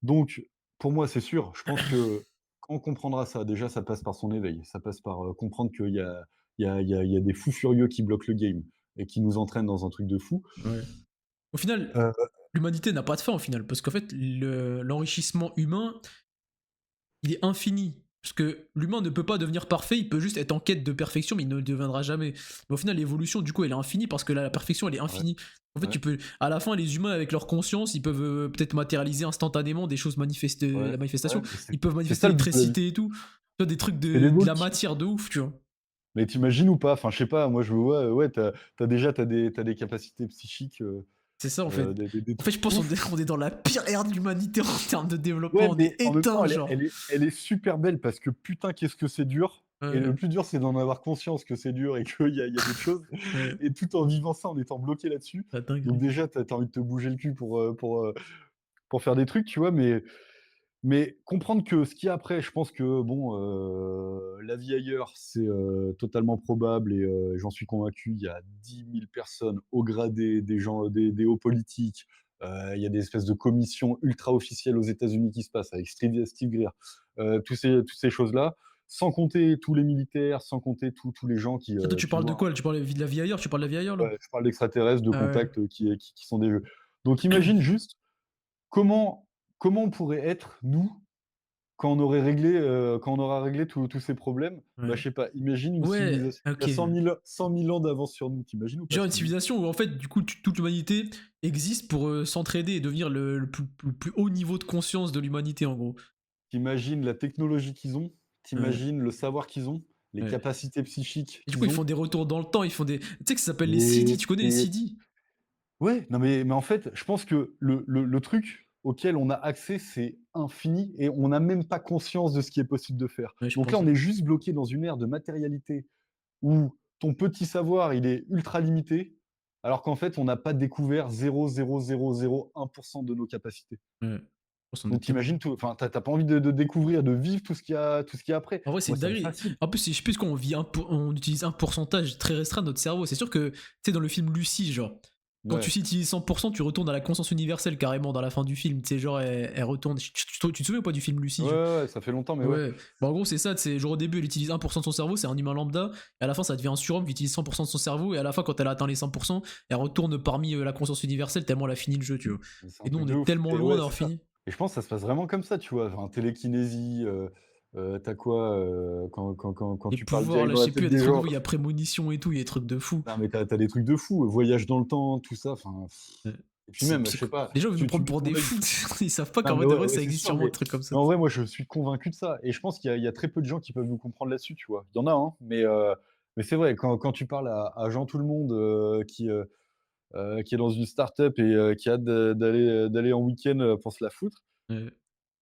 Donc, pour moi, c'est sûr, je pense que quand on comprendra ça, déjà, ça passe par son éveil. Ça passe par, comprendre qu'il y a des fous furieux qui bloquent le game et qui nous entraînent dans un truc de fou. Ouais. Au final, Heu, l'humanité n'a pas de fin au final, parce qu'en fait, l'enrichissement humain, il est infini. Parce que l'humain ne peut pas devenir parfait, il peut juste être en quête de perfection, mais il ne le deviendra jamais. Mais au final, l'évolution, du coup, elle est infinie parce que la perfection, elle est ouais, infinie. En fait, ouais, tu peux, à la fin, les humains, avec leur conscience, ils peuvent peut-être matérialiser instantanément des choses ouais, la ouais, manifestation. mais Ils peuvent c'est manifester ça le but de la vie. l'électricité et tout. Tu vois, des trucs C'est de la l'évolution. matière de ouf, tu vois. Mais tu imagines ou pas? Enfin, je sais pas, moi, je me vois, ouais, tu as des capacités psychiques, C'est ça, en fait. des En fait, trucs je pense ouf. qu'on est dans la pire ère de l'humanité en termes de développement. Ouais, On mais est en même temps, éteint, elle est genre. elle est elle est super belle parce que putain, qu'est-ce que c'est dur et le Ouais, plus dur, c'est d'en avoir conscience que c'est dur et qu'il y a d'autres choses ouais. et tout en vivant ça, en étant bloqué là-dessus. La Donc dinguerie. déjà, tu as envie de te bouger le cul pour faire des trucs, tu vois? Mais comprendre que ce qu'il y a après, je pense que bon, la vie ailleurs, c'est, totalement probable et j'en suis convaincu. Il y a 10 000 personnes haut gradées, des gens, des hauts politiques. Il y a des espèces de commissions ultra officielles aux États-Unis qui se passent avec Steve Greer. Toutes ces choses-là, sans compter tous les militaires, sans compter tous les gens qui, Toi, tu tu parles de vois? quoi là? Tu parles de la vie ailleurs? Tu parles de la vie ailleurs, là? Ouais, je parle d'extraterrestres, de Ah ouais. contacts, qui sont des jeux. Donc imagine juste comment comment on pourrait être, nous, quand on aura réglé tous ces problèmes, bah, je Ouais. sais pas, imagine une Ouais, civilisation qui a OK. 100 000 ans d'avance sur nous. Tu imagines ou pas Genre ce une qu'on est? civilisation où en fait, du coup, toute l'humanité existe pour s'entraider et devenir le plus haut niveau de conscience de l'humanité, en gros. Tu imagines la technologie qu'ils ont, tu Ouais, imagines le savoir qu'ils ont, les ouais. capacités psychiques Et du coup, qu'ils ils font ont des retours dans le temps, ils font des. Tu sais que ça s'appelle les CD, et tu connais les et CD? ouais, non mais en fait, je pense que le truc auquel on a accès, c'est infini et on n'a même pas conscience de ce qui est possible de faire. Ouais, je Donc là, pense. on est juste bloqué dans une ère de matérialité où ton petit savoir, il est ultra limité, alors qu'en fait, on n'a pas découvert 0,0001 de nos capacités. Ouais. Je pense qu'on est Donc tu tellement. imagines tout enfin, tu as pas envie de découvrir, de vivre tout ce qu'il y a après. En vrai, c'est Moi, une ça me dinguerie. fascine. En plus, je sais plus qu'on vit on utilise un pourcentage très restreint de notre cerveau. C'est sûr que, tu sais, dans le film Lucie, genre, quand tu Ouais. utilises 100%, tu retournes à la conscience universelle carrément dans la fin du film. Tu sais, genre, elle retourne. Tu te souviens ou pas du film Ouais, Lucie, genre? ouais, ouais, ça fait longtemps, mais ouais. Ouais. Bah, en gros, c'est ça. C'est genre au début, elle utilise 1% de son cerveau, c'est un humain lambda. Et à la fin, ça devient un surhomme qui utilise 100% de son cerveau. Et à la fin, quand elle a atteint les 100%, elle retourne parmi la conscience universelle tellement elle a fini le jeu, tu vois. Mais c'est un Et nous, truc on de est ouf tellement et loin ouais, d'avoir c'est ça fini. et je pense que ça se passe vraiment comme ça, tu vois? Enfin, télékinésie, tu quoi, quand Les tu parles pouvoirs, direct là, je dans la sais plus, il y tête a des des trucs de gens. fou. Il y a prémonition et tout, il y a des trucs de fou. Non, mais tu as des trucs de fou, voyage dans le temps, tout ça, enfin Ouais. et puis même, je C'est sais quoi pas, les gens veulent nous tu prendre mets pour ton des œil fous. Ils savent pas non, qu'en mais vrai de ouais, vrai, ouais, ça c'est existe sûr, sûrement un mais truc comme ça. en vrai, moi, je suis convaincu de ça et je pense qu'il y a très peu de gens qui peuvent nous comprendre là-dessus, tu vois? Il y en a, hein, mais c'est vrai, quand tu parles à Jean Tout-le-Monde, qui est dans une start-up et qui a hâte d'aller en week-end, pour se la foutre, Ouais.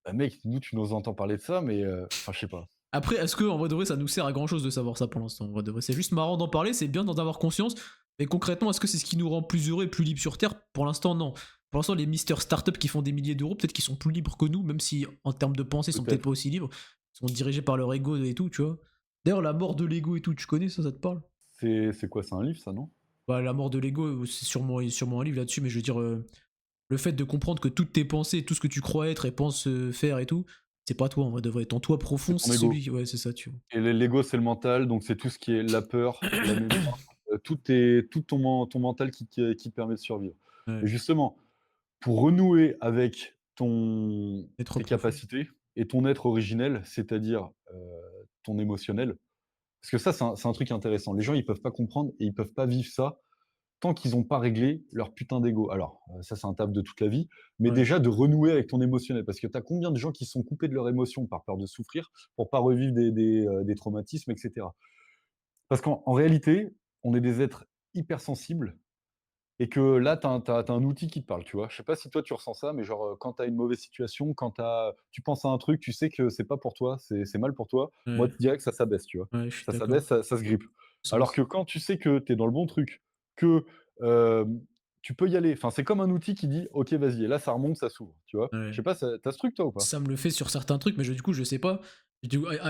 bah, mec, nous, tu nous entends parler de ça, mais enfin, je sais pas. Après, est-ce que en vrai de vrai, ça nous sert à grand chose de savoir ça pour l'instant? En vrai de vrai, c'est juste marrant d'en parler, c'est bien d'en avoir conscience. Mais concrètement, est-ce que c'est ce qui nous rend plus heureux et plus libres sur Terre? Pour l'instant, non. Pour l'instant, les Mister Startup qui font des milliers d'euros, peut-être qu'ils sont plus libres que nous, même si en termes de pensée, ils sont peut-être pas Peut-être. aussi libres. Ils sont dirigés par leur ego et tout, tu vois. D'ailleurs, la mort de l'ego et tout, tu connais ça, ça te parle? C'est quoi? C'est un livre ça, non? Bah, la mort de l'ego, c'est sûrement un livre là-dessus, mais je veux dire, le fait de comprendre que toutes tes pensées, tout ce que tu crois être et penses faire et tout, c'est pas toi en vrai de vrai. Ton toi C'est profond, ton c'est ego celui. Ouais, c'est ça, tu vois. et l'ego, c'est le mental, donc c'est tout ce qui est la peur, la mémoire, tout ton mental qui te permet de survivre et Ouais, justement, pour renouer avec ton être tes profond. capacités et ton être originel, c'est-à-dire, ton émotionnel, parce que ça, c'est un truc intéressant. Les gens, ils peuvent pas comprendre et ils peuvent pas vivre ça tant qu'ils n'ont pas réglé leur putain d'ego. Alors, ça, c'est un taf de toute la vie, mais Ouais, déjà de renouer avec ton émotionnel. Parce que tu as combien de gens qui sont coupés de leur émotion par peur de souffrir, pour pas revivre des traumatismes, et cetera. Parce qu'en réalité, on est des êtres hypersensibles et que là, tu as un outil qui te parle, tu vois? Je sais pas si toi tu ressens ça, mais genre, quand tu as une mauvaise situation, quand tu penses à un truc, tu sais que c'est pas pour toi, c'est mal pour toi. Moi, ouais, direct, ça s'abaisse, tu vois? ouais, je suis Ça d'accord. s'abaisse, ça se grippe. Alors Sens. que quand tu sais que tu es dans le bon truc, que, tu peux y aller, enfin, c'est comme un outil qui dit: «OK, vas-y» et là, ça remonte, ça s'ouvre, tu vois? Je Ouais. sais pas, tu as ce truc toi ou pas? Ça me le fait sur certains trucs, mais du coup, je sais pas.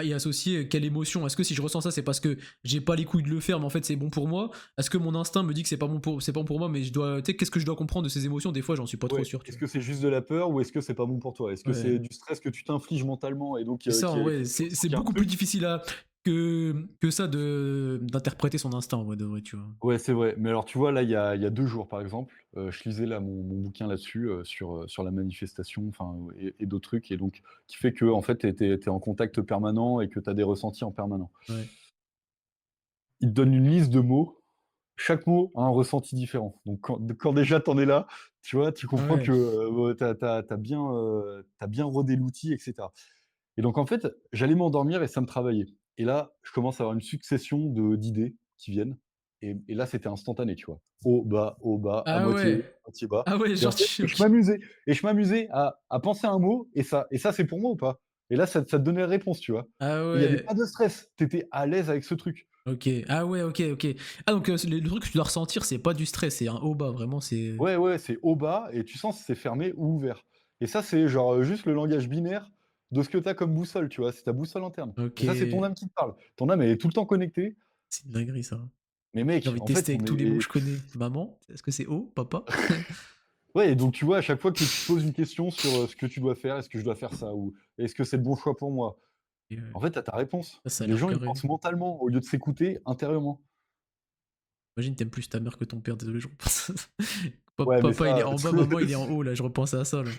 Et associer quelle émotion? Est-ce que si je ressens ça, c'est parce que j'ai pas les couilles de le faire, mais en fait c'est bon pour moi? Est-ce que mon instinct me dit que c'est pas bon pour moi, mais je dois, tu sais, qu'est-ce que je dois comprendre de ces émotions? Des fois, j'en suis pas trop Ouais, sûr, tu est-ce vois. que c'est juste de la peur ou est-ce que c'est pas bon pour toi? Est-ce que Ouais. c'est du stress que tu t'infliges mentalement et donc Et ça, qui en est vrai, que tu ressens c'est qu'il y a un beaucoup plus truc? difficile que ça d'interpréter son instinct, en vrai de vrai, tu vois. Ouais, c'est vrai. Mais alors, tu vois, là, il y a 2 jours, par exemple, je lisais là mon bouquin là-dessus, sur la manifestation, enfin, et d'autres trucs et donc qui fait que en fait, tu es en contact permanent et que tu as des ressentis en permanent. Ouais. Il te donne une liste de mots, chaque mot a un ressenti différent. Donc quand déjà tu en es là, tu vois, tu comprends Ouais. que, tu as bien rodé l'outil et cetera. Et donc en fait, j'allais m'endormir et ça me travaillait. Et là, je commence à avoir une succession d'idées qui viennent et là, c'était instantané, tu vois? Haut, bas, à Ah moitié haut, ouais! à moitié bas Ah ouais, et en genre fait tu et OK. je m'amusais à penser à un mot et ça, c'est pour moi ou pas? Et là, ça te donnait la réponse, tu vois? Ah Et il y avait ouais. pas de stress. Tu étais à l'aise avec ce truc. OK. Ah ouais, OK, OK. Ah donc le truc que tu dois ressentir, c'est pas du stress, c'est un haut bas, vraiment, c'est Ouais, ouais, c'est haut, bas et tu sens si c'est fermé ou ouvert. Et ça, c'est genre, juste le langage binaire de ce que tu as comme boussole, tu vois? C'est ta boussole interne. Et ça, c'est ton OK. âme qui te parle. Ton âme, elle est tout le temps connectée. C'est une dinguerie ça. Mais J'ai mec, envie de en fait, tester on avec tous les mots que est je connais. Maman? Est-ce que c'est haut? Papa? ouais et donc tu vois, à chaque fois que tu te poses une question sur, ce que tu dois faire: «Est-ce que je dois faire ça?» ou «Est-ce que c'est le bon choix pour moi?» Et En fait, tu as ta réponse. ça a Les l'air gens, ils carré. pensent mentalement au lieu de s'écouter intérieurement. Imagine, tu plus ta mère que ton père, désolé, je repense à ça. Ouais, mais Papa, il est ça, en bas, maman, il est en haut, là, je repense à ça, là.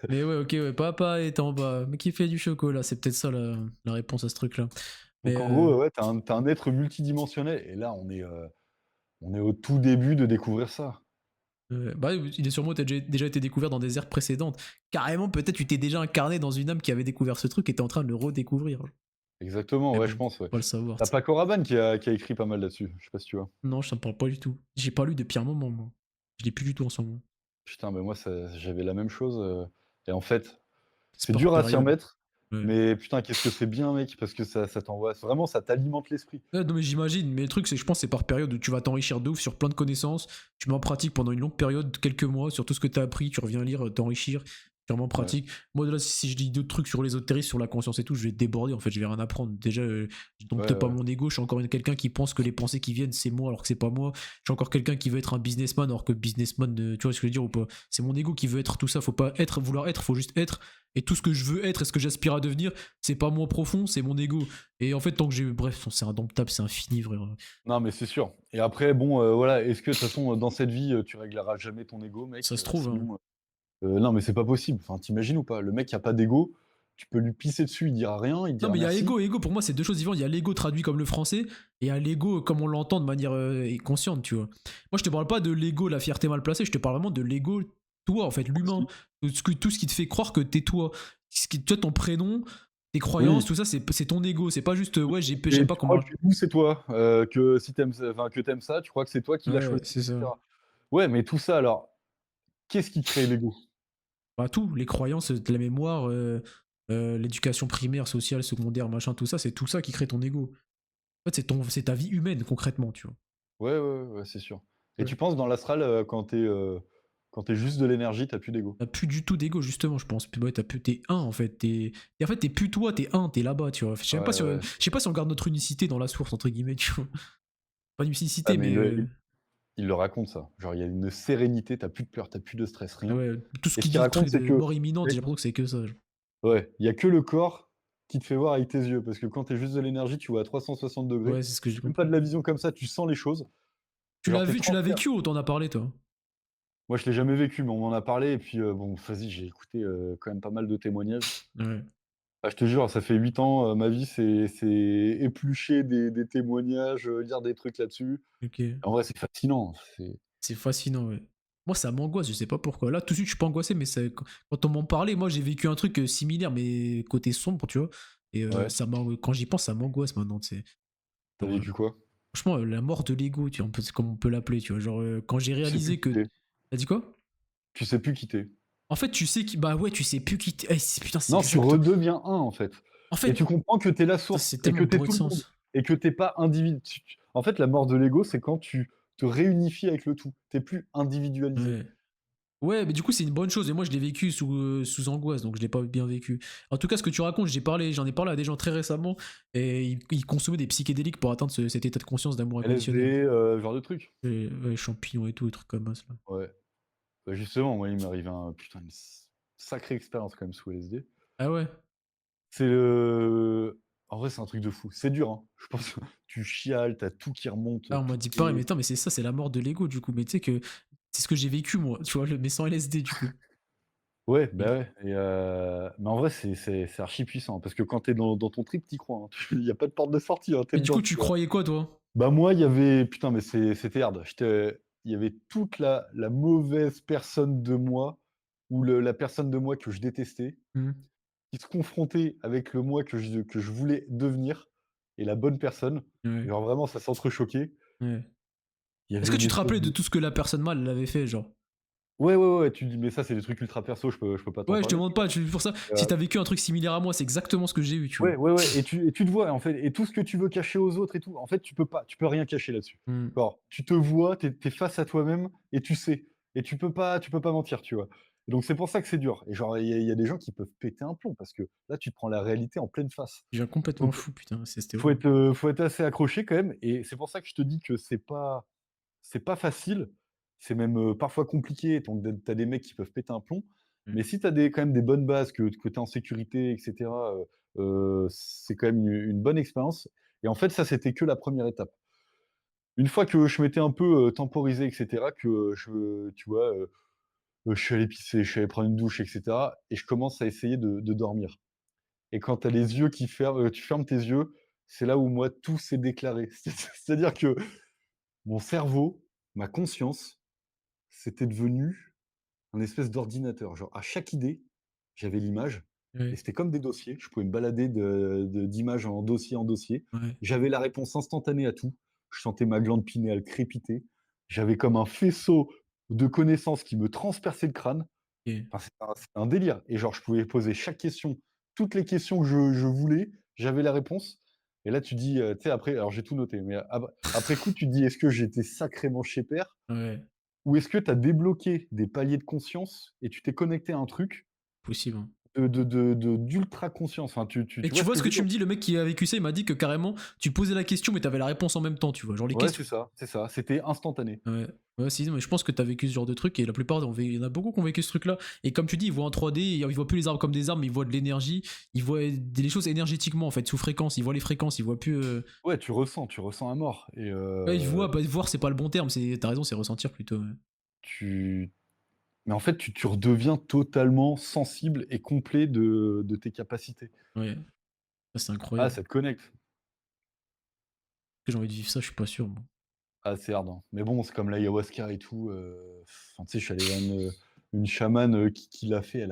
Mais ouais, OK, ouais, papa est en bas, mais qui fait du chocolat, c'est peut-être ça la réponse à ce truc-là. Mais donc en gros, ouais, tu as un être multidimensionnel et là, on est au tout début de découvrir ça. bah, il est sûrement déjà été découvert dans des ères précédentes. Carrément, peut-être tu t'es déjà incarné dans une âme qui avait découvert ce truc et tu en train de le redécouvrir. Exactement, Mais ouais, bon, je faut pense, ouais. pas le savoir, Tu tu sais. Paco Rabanne qui a écrit pas mal là-dessus, je sais pas si tu vois? Non, ça me parle pas du tout. J'ai pas lu depuis un moment, moi. Je lis plus du tout en ce moment. Putain, moi ça j'avais la même chose, et en fait, C'est c'est par dur à s'y période. remettre, Ouais. mais putain, qu'est-ce que c'est bien mec, parce que ça t'envoie vraiment ça t'alimente l'esprit. Ouais, non, mais j'imagine, mais le truc, c'est que je pense que c'est par période où tu vas t'enrichir de ouf sur plein de connaissances. Tu mets en pratique pendant une longue période, quelques mois, sur tout ce que tu as appris, tu reviens lire, t'enrichir, tu remets en Ouais, pratique. Moi, là, si je lis d'autres trucs sur l'ésotérisme, sur la conscience et tout, je vais déborder, en fait, je vais rien apprendre. Déjà, je ouais, dompte pas ouais. mon ego, je suis encore quelqu'un qui pense que les pensées qui viennent, c'est moi, alors que c'est pas moi. Je suis encore quelqu'un qui veut être un businessman, alors que businessman, tu vois ce que je veux dire ou pas? C'est mon ego qui veut être tout ça, faut pas être, vouloir être, faut juste être. Et tout ce que je veux être et ce que j'aspire à devenir, c'est pas moi profond, c'est mon ego. Et en fait, tant que j'ai. Bref, c'est indomptable, c'est infini, vrai. Non, mais c'est sûr et après bon, voilà, est-ce que de toute façon, dans cette vie, tu régleras jamais ton ego Ça mec? se trouve, hein. Sinon, non, mais c'est pas possible. Enfin, tu ou pas? Le mec qui a pas d'ego, tu peux lui pisser dessus, il dira rien, il te Non, dira mais il y a merci. ego, ego, pour moi, c'est deux choses différentes. Il y a l'ego traduit comme le français, et il y a l'ego comme on l'entend de manière consciente, tu vois. Moi, je te parle pas de l'ego, la fierté mal placée, je te parle vraiment de l'ego, toi, en fait, l'humain. Aussi. Tout ce qui te fait croire que t'es toi. Tu vois, ton prénom, tes croyances, Oui tout ça, c'est ton ego. C'est pas juste, ouais, j'aime et pas tu crois comment. que nous, c'est toi, que si tu aimes enfin, que tu aimes ça, tu crois que c'est toi qui l'as Ouais, choisi c'est et ça. cetera. Ouais, mais tout ça alors, qu'est-ce qui crée l'ego? Bah, tout, les croyances, la mémoire, l'éducation primaire, sociale, secondaire, machin, tout ça, c'est tout ça qui crée ton ego. En fait, c'est ta vie humaine, concrètement, tu vois. Ouais, ouais, ouais, ouais, c'est sûr. Et Ouais. tu penses dans l'astral, quand tu juste de l'énergie, tu as plus d'ego? T'as plus du tout d'ego, justement, je pense. Ouais, t'as plus, t'es un, en fait. Et en fait, t'es plus toi, t'es un, t'es là-bas, tu vois. Ouais, ouais. Je sais pas si on garde notre unicité dans la source, entre guillemets, tu vois. Pas une Ah unicité, mais mais il le raconte ça. Genre il y a une sérénité, tu as plus de peur, tu as plus de stress, rien. ouais, tout ce Et ce qui qu'il dit raconte, truc c'est de que mort imminente, ouais, j'ai l'impression que c'est que ça. Genre. ouais, il y a que le corps qui te fait voir avec tes yeux, parce que quand tu es juste de l'énergie, tu vois à 360°. Ouais, c'est ce que j'ai Même pas compris. de la vision comme ça, tu sens les choses. Genre tu es Tu l'as transper vécu ou t'en as parlé, toi? moi je l'ai jamais vécu, mais on m'en a parlé et puis, bon vas-y, j'ai écouté, quand même pas mal de témoignages. Ouais, Ah, je te jure, ça fait 8 ans, ma vie, c'est éplucher des témoignages, lire des trucs là-dessus. ok. En vrai, c'est fascinant, c'est C'est fascinant, ouais. Moi, ça m'angoisse, je sais pas pourquoi. Là, tout de suite, je suis pas angoissé, mais quand on m'en parlait, moi, j'ai vécu un truc similaire, mais côté sombre, tu vois. Et ouais. quand j'y pense, ça m'angoisse maintenant, tu sais. Tu as Genre, vécu quoi? franchement, la mort de l'ego, tu vois, c'est comme on peut l'appeler, tu vois. Genre, quand j'ai Tu sais plus réalisé qui que. tu es. T'as dit quoi? Tu sais plus qui tu es. En fait, tu sais qui. Bah ouais, tu sais plus qui. Putain, c'est Non, tu exact. redeviens un, en fait En et tu fait, comprends que tu es la ça, source c'est et que tellement tu es bourré de tout le monde sens. et que tu es pas en fait, la mort de l'ego, c'est quand tu te réunifies avec le tout. Tu es plus individualisé. Ouais. Ouais, mais du coup, c'est une bonne chose et moi je l'ai vécu sous angoisse, donc je l'ai pas bien vécu. En tout cas, ce que tu racontes, j'en ai parlé à des gens très récemment et ils consommaient des psychédéliques pour atteindre cet état de conscience d'amour inconditionnel. LSD, genre de truc. Ouais, champignons et tout, des trucs comme ça, là. Ouais. Bah, justement, moi, il m'est arrivé un putain, une sacrée expérience quand même sous LSD. Ah ouais? C'est, en vrai, c'est un truc de fou. C'est dur, hein. Je pense que tu chiales, tu as tout qui remonte, Ah, on m'a toutes dit pareil, mais tes attends, mais c'est ça, c'est la mort de l'ego du coup, mais tu sais que c'est ce que j'ai vécu moi, tu vois? Mais sans LSD du coup. ouais, Et bah, ouais et mais en vrai, c'est archi puissant parce que quand tu es dans ton trip, tu y crois, hein. Il y a pas de porte de sortie, hein, tu es du dedans, coup, tu tu vois? croyais quoi toi? Bah, moi, il y avait putain, mais c'était hard. Il y avait toute la mauvaise personne de moi ou la personne de moi que je détestais Mmh. qui se confrontait avec le moi que je voulais devenir et la bonne personne et Ouais, genre vraiment ça s'entrechoquait. ouais. Il y Est-ce avait que une tu te espèce rappelais de de tout ce que la personne mal elle avait fait, genre? ouais, ouais, ouais, tu dis mais ça c'est des trucs ultra perso, je peux pas t'en Ouais, je te parler. demande pas, pour ça, si t'as vécu un truc similaire à moi, c'est exactement ce que j'ai eu, tu vois? Ouais, ouais, ouais et tu te vois en fait et tout ce que tu veux cacher aux autres et tout, en fait tu peux pas, tu peux rien cacher là-dessus. Mmh. Genre, tu te vois, tu es face à toi-même et tu sais et tu peux pas mentir, tu vois? Et donc c'est pour ça que c'est dur et genre il y a des gens qui peuvent péter un plomb parce que là tu te prends la réalité en pleine face. Je deviens complètement Donc fou, putain, c'était faut horrible. être, faut être assez accroché quand même et c'est pour ça que je te dis que c'est pas facile, c'est même, parfois compliqué, donc tu as des mecs qui peuvent péter un plomb, Mmh. mais si tu as quand même des bonnes bases, que tu es en sécurité et cetera, c'est quand même une bonne expérience et en fait, ça, c'était que la première étape. Une fois que je m'étais un peu, temporisé et cetera, que, tu vois, je suis allé pisser, je suis allé prendre une douche et cetera et je commence à essayer de dormir et quand tu as les yeux qui ferment, tu fermes tes yeux, c'est là où moi tout s'est déclaré. C'est-à-dire que mon cerveau, ma conscience, c'était devenu un espèce d'ordinateur. Genre, à chaque idée, j'avais l'image et Ouais, c'était comme des dossiers. Je pouvais me balader d'images en dossier en dossier. ouais, J'avais la réponse instantanée à tout. Je sentais ma glande pinéale crépiter. J'avais comme un faisceau de connaissances qui me transperçait le crâne. OK. Enfin, c'était un délire. Et genre, je pouvais poser chaque question, toutes les questions que je voulais, j'avais la réponse. Et là, tu dis, tu sais, après, alors j'ai tout noté, mais après coup, tu te dis, est-ce que j'étais sacrément chez père Ouais, ou est-ce que tu as débloqué des paliers de conscience et tu t'es connecté à un truc possible, hein. d'ultra conscience? Enfin, tu Et tu tu vois ce vois que ce je que veux tu dire? me dis, le mec qui a vécu ça, il m'a dit que carrément, tu posais la question, mais t'avais la réponse en même temps, tu vois? Genre les Ouais, questions. c'est ça, c'était instantané. Ouais. Ouais, si, non, mais je pense que t'as vécu ce genre de truc et la plupart, il y en a beaucoup qui ont vécu ce truc-là. Et comme tu dis, ils voient en 3D, ils voient plus les arbres comme des arbres, mais ils voient de l'énergie, ils voient les choses énergétiquement, en fait, sous fréquence, ils voient les fréquences, ils voient plus. Ouais, tu ressens à mort et Ouais, ils voient, bah, voir, c'est pas le bon terme, t'as raison, c'est ressentir plutôt. Ouais. tu mais en fait, tu redeviens totalement sensible et complet de tes capacités. Ouais. Ça, c'est Ah, incroyable. ça te connecte. Que j'ai envie de vivre ça, je suis pas sûr, moi. Ah, c'est hard, hein. Mais bon, c'est comme l'ayahuasca et tout, enfin, tu sais, je suis allé voir une chamane, qui l'a fait,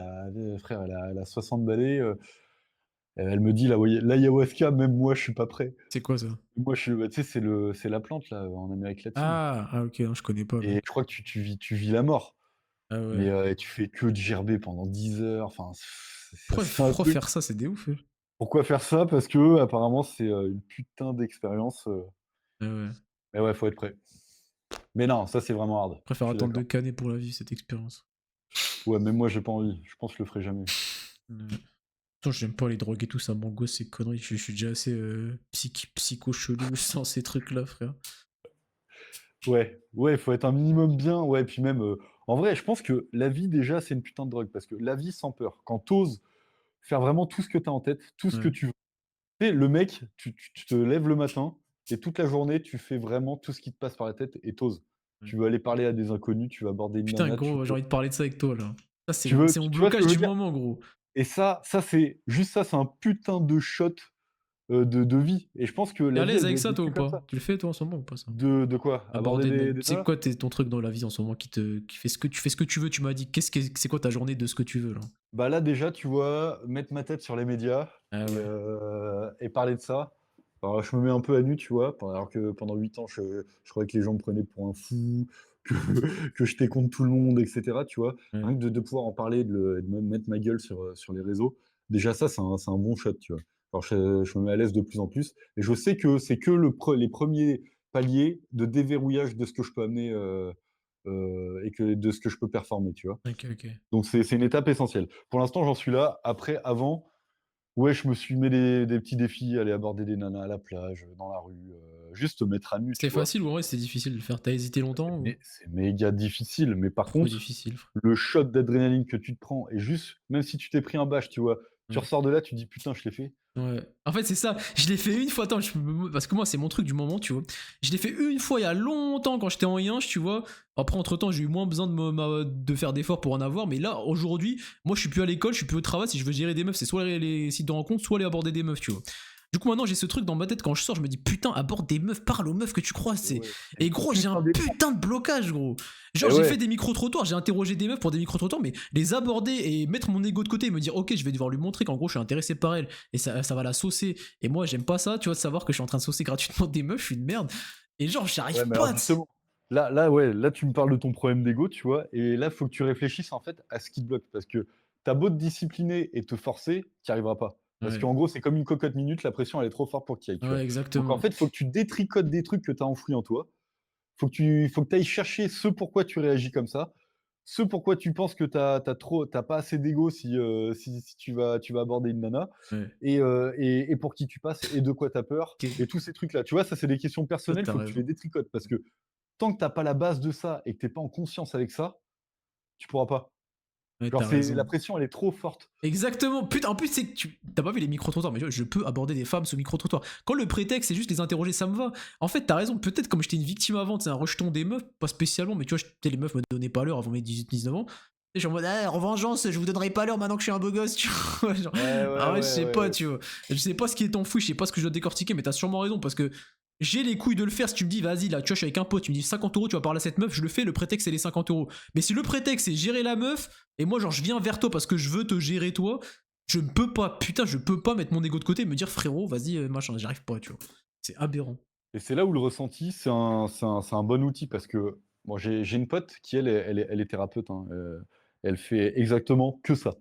frère, elle a 60 balais, elle me dit: «L'ayahuasca, même moi, je suis pas prêt». C'est quoi ça? Moi, tu sais, c'est la plante là, en Amérique latine Ah, ok, non, je connais pas, et mais. je crois que tu vis la mort, Ah mais ouais. tu fais que de gerber pendant 10 heures, enfin, c'est un Pourquoi truc. faire ça? C'est des ouf, eux. Pourquoi faire ça? Parce qu'apparemment, c'est, une putain d'expérience, Ah ouais. mais ouais, faut être prêt. Mais non, ça, c'est vraiment hard, Je préfère je suis attendre de d'accord. canner pour la vie, cette expérience. Ouais, même moi, j'ai pas envie. Je pense que je le ferai jamais. Ouais. Pourtant, j'aime pas les drogues et tout, ça m'angoisse ces conneries. Je suis déjà assez psycho chelou sans ces trucs-là, frère. Ouais, ouais, faut être un minimum bien, ouais, puis même, en vrai, je pense que la vie, déjà, c'est une putain de drogue parce que la vie sans peur, quand tu oses faire vraiment tout ce que tu as en tête, tout ce que Ouais, tu veux. Tu sais, le mec, tu te lèves le matin et toute la journée, tu fais vraiment tout ce qui te passe par la tête et tu oses. ouais. Tu veux aller parler à des inconnus, tu vas aborder une Putain, nana, tu gros, j'ai veux envie de parler de ça avec toi, là. Ça, tu veux c'est mon tu vois ce que blocage je veux du dire? moment, gros. Et ça, c'est juste ça, c'est un putain de shot, de vie et je pense que T'es la à vie, l'aise elle doit avec être ça, toi, ou vécue comme pas? ça. Tu le fais, toi, en ce moment, ou pas, ça? De quoi? Aborder Aborder des c'est nanas? quoi ton truc dans la vie en ce moment qui fait ce que tu fais ce que tu veux, tu m'as dit. C'est quoi ta journée de ce que tu veux, là? Bah, là, déjà, tu vois, mettre ma tête sur les médias Ah et ouais. parler de ça. Alors, je me mets un peu à nu, tu vois? Alors que pendant 8 ans, je croyais que les gens me prenaient pour un fou, que que j'étais contre tout le monde et cetera, tu vois? Ouais. Rien que de pouvoir en parler, de me mettre ma gueule sur les réseaux, déjà ça, c'est un bon shot, tu vois? Alors je me mets à l'aise de plus en plus et je sais que c'est que les premiers paliers de déverrouillage de ce que je peux amener, et que de ce que je peux performer, tu vois? OK, OK. Donc c'est une étape essentielle. Pour l'instant, j'en suis là. Après, avant, ouais, je me suis mis des petits défis, aller aborder des nanas à la plage, dans la rue, juste te mettre à nu, C'était tu vois? facile ou en vrai c'était difficile de le faire? Tu as hésité longtemps ou? Mais c'est méga difficile, mais par Trop contre, difficile, frère. le shot d'adrénaline que tu te prends et juste même si tu t'es pris un bash, tu vois? Tu Ouais. ressors de là, tu te dis: «Putain, je l'ai fait». Ouais. En fait, c'est ça. Je l'ai fait une fois. Attends, parce que moi, c'est mon truc du moment, tu vois. Je l'ai fait une fois il y a longtemps quand j'étais en I1, tu vois. Après, entre-temps, j'ai eu moins besoin de faire d'efforts pour en avoir. Mais là, aujourd'hui, moi, je suis plus à l'école, je suis plus au travail. Si je veux gérer des meufs, c'est soit les sites de rencontres, soit aller aborder des meufs, tu vois. Du coup, maintenant, j'ai ce truc dans ma tête quand je sors, je me dis putain, aborde des meufs, parle aux meufs que tu croises. Et ouais, et Et gros, j'ai un putain d'élan. putain de blocage, gros. Genre, Et j'ai fait ouais, des micro-trottoirs, j'ai interrogé des meufs pour des micro-trottoirs, mais les aborder et mettre mon ego de côté et me dire, ok, je vais devoir lui montrer qu'en gros, je suis intéressé par elle et ça va la saucer. Et moi, j'aime pas ça, tu vois, de savoir que je suis en train de saucer gratuitement des meufs, je suis une merde. Et genre, ouais, j'arrive mais alors pas. justement, ouais, là, tu me parles de ton problème d'ego, tu vois? Et là, faut que tu réfléchisses, en fait, à ce qui te bloque. Parce que tu as beau te discipliner et te forcer, tu y arriveras pas. Parce Ouais, qu'en gros, c'est comme une cocotte minute, la pression, elle est trop forte pour que tu y ailles, tu vois? ouais, Donc en exactement. fait, faut que tu détricotes des trucs que tu as enfouis en toi. Faut que tu ailles chercher ce pourquoi tu réagis comme ça, ce pourquoi tu penses que tu pas assez d'ego si tu vas aborder une nana Ouais. et pour qui tu passes et de quoi tu as peur Ok, et tous ces trucs-là. Tu vois, ça, c'est des questions toi, personnelles, t'as faut que tu les raison. détricotes parce que tant que tu as pas la base de ça et que tu es pas en conscience avec ça, tu pourras pas. Ouais, Genre t'as c'est la raison. pression, elle est trop forte. Exactement. Putain, en plus, c'est que tu t'as pas vu les micro-trottoirs, mais tu vois, je peux aborder des femmes sous micro-trottoir. Quand le prétexte, c'est juste les interroger, ça me va. En fait, t'as raison. Peut-être comme j'étais une victime avant, c'est un rejeton des meufs, pas spécialement, mais tu vois, les meufs me donnaient pas l'heure avant mes 18-19 ans. Et je suis en mode, ah, en vengeance, je vous donnerai pas l'heure maintenant que je suis un beau gosse, tu vois. Genre, Ouais, ouais, ah ouais, je ouais, sais pas, ouais. tu vois. Je sais pas ce qui est enfoui, je sais pas ce que je dois décortiquer, mais t'as sûrement raison parce que j'ai les couilles de le faire. Si tu me dis, vas-y, là, tu vois, je suis avec un pote, tu me dis 50 euros, tu vas parler à cette meuf, je le fais, le prétexte, c'est les 50 euros. Mais si le prétexte, c'est gérer la meuf, et moi, genre, je viens vers toi parce que je veux te gérer toi, je ne peux pas, putain, je peux pas mettre mon ego de côté et me dire frérot, vas-y, machin, j'arrive pas, tu vois. C'est aberrant. Et c'est là où le ressenti, c'est un bon outil parce que moi, j'ai une pote qui, elle est thérapeute, hein, elle fait exactement que ça.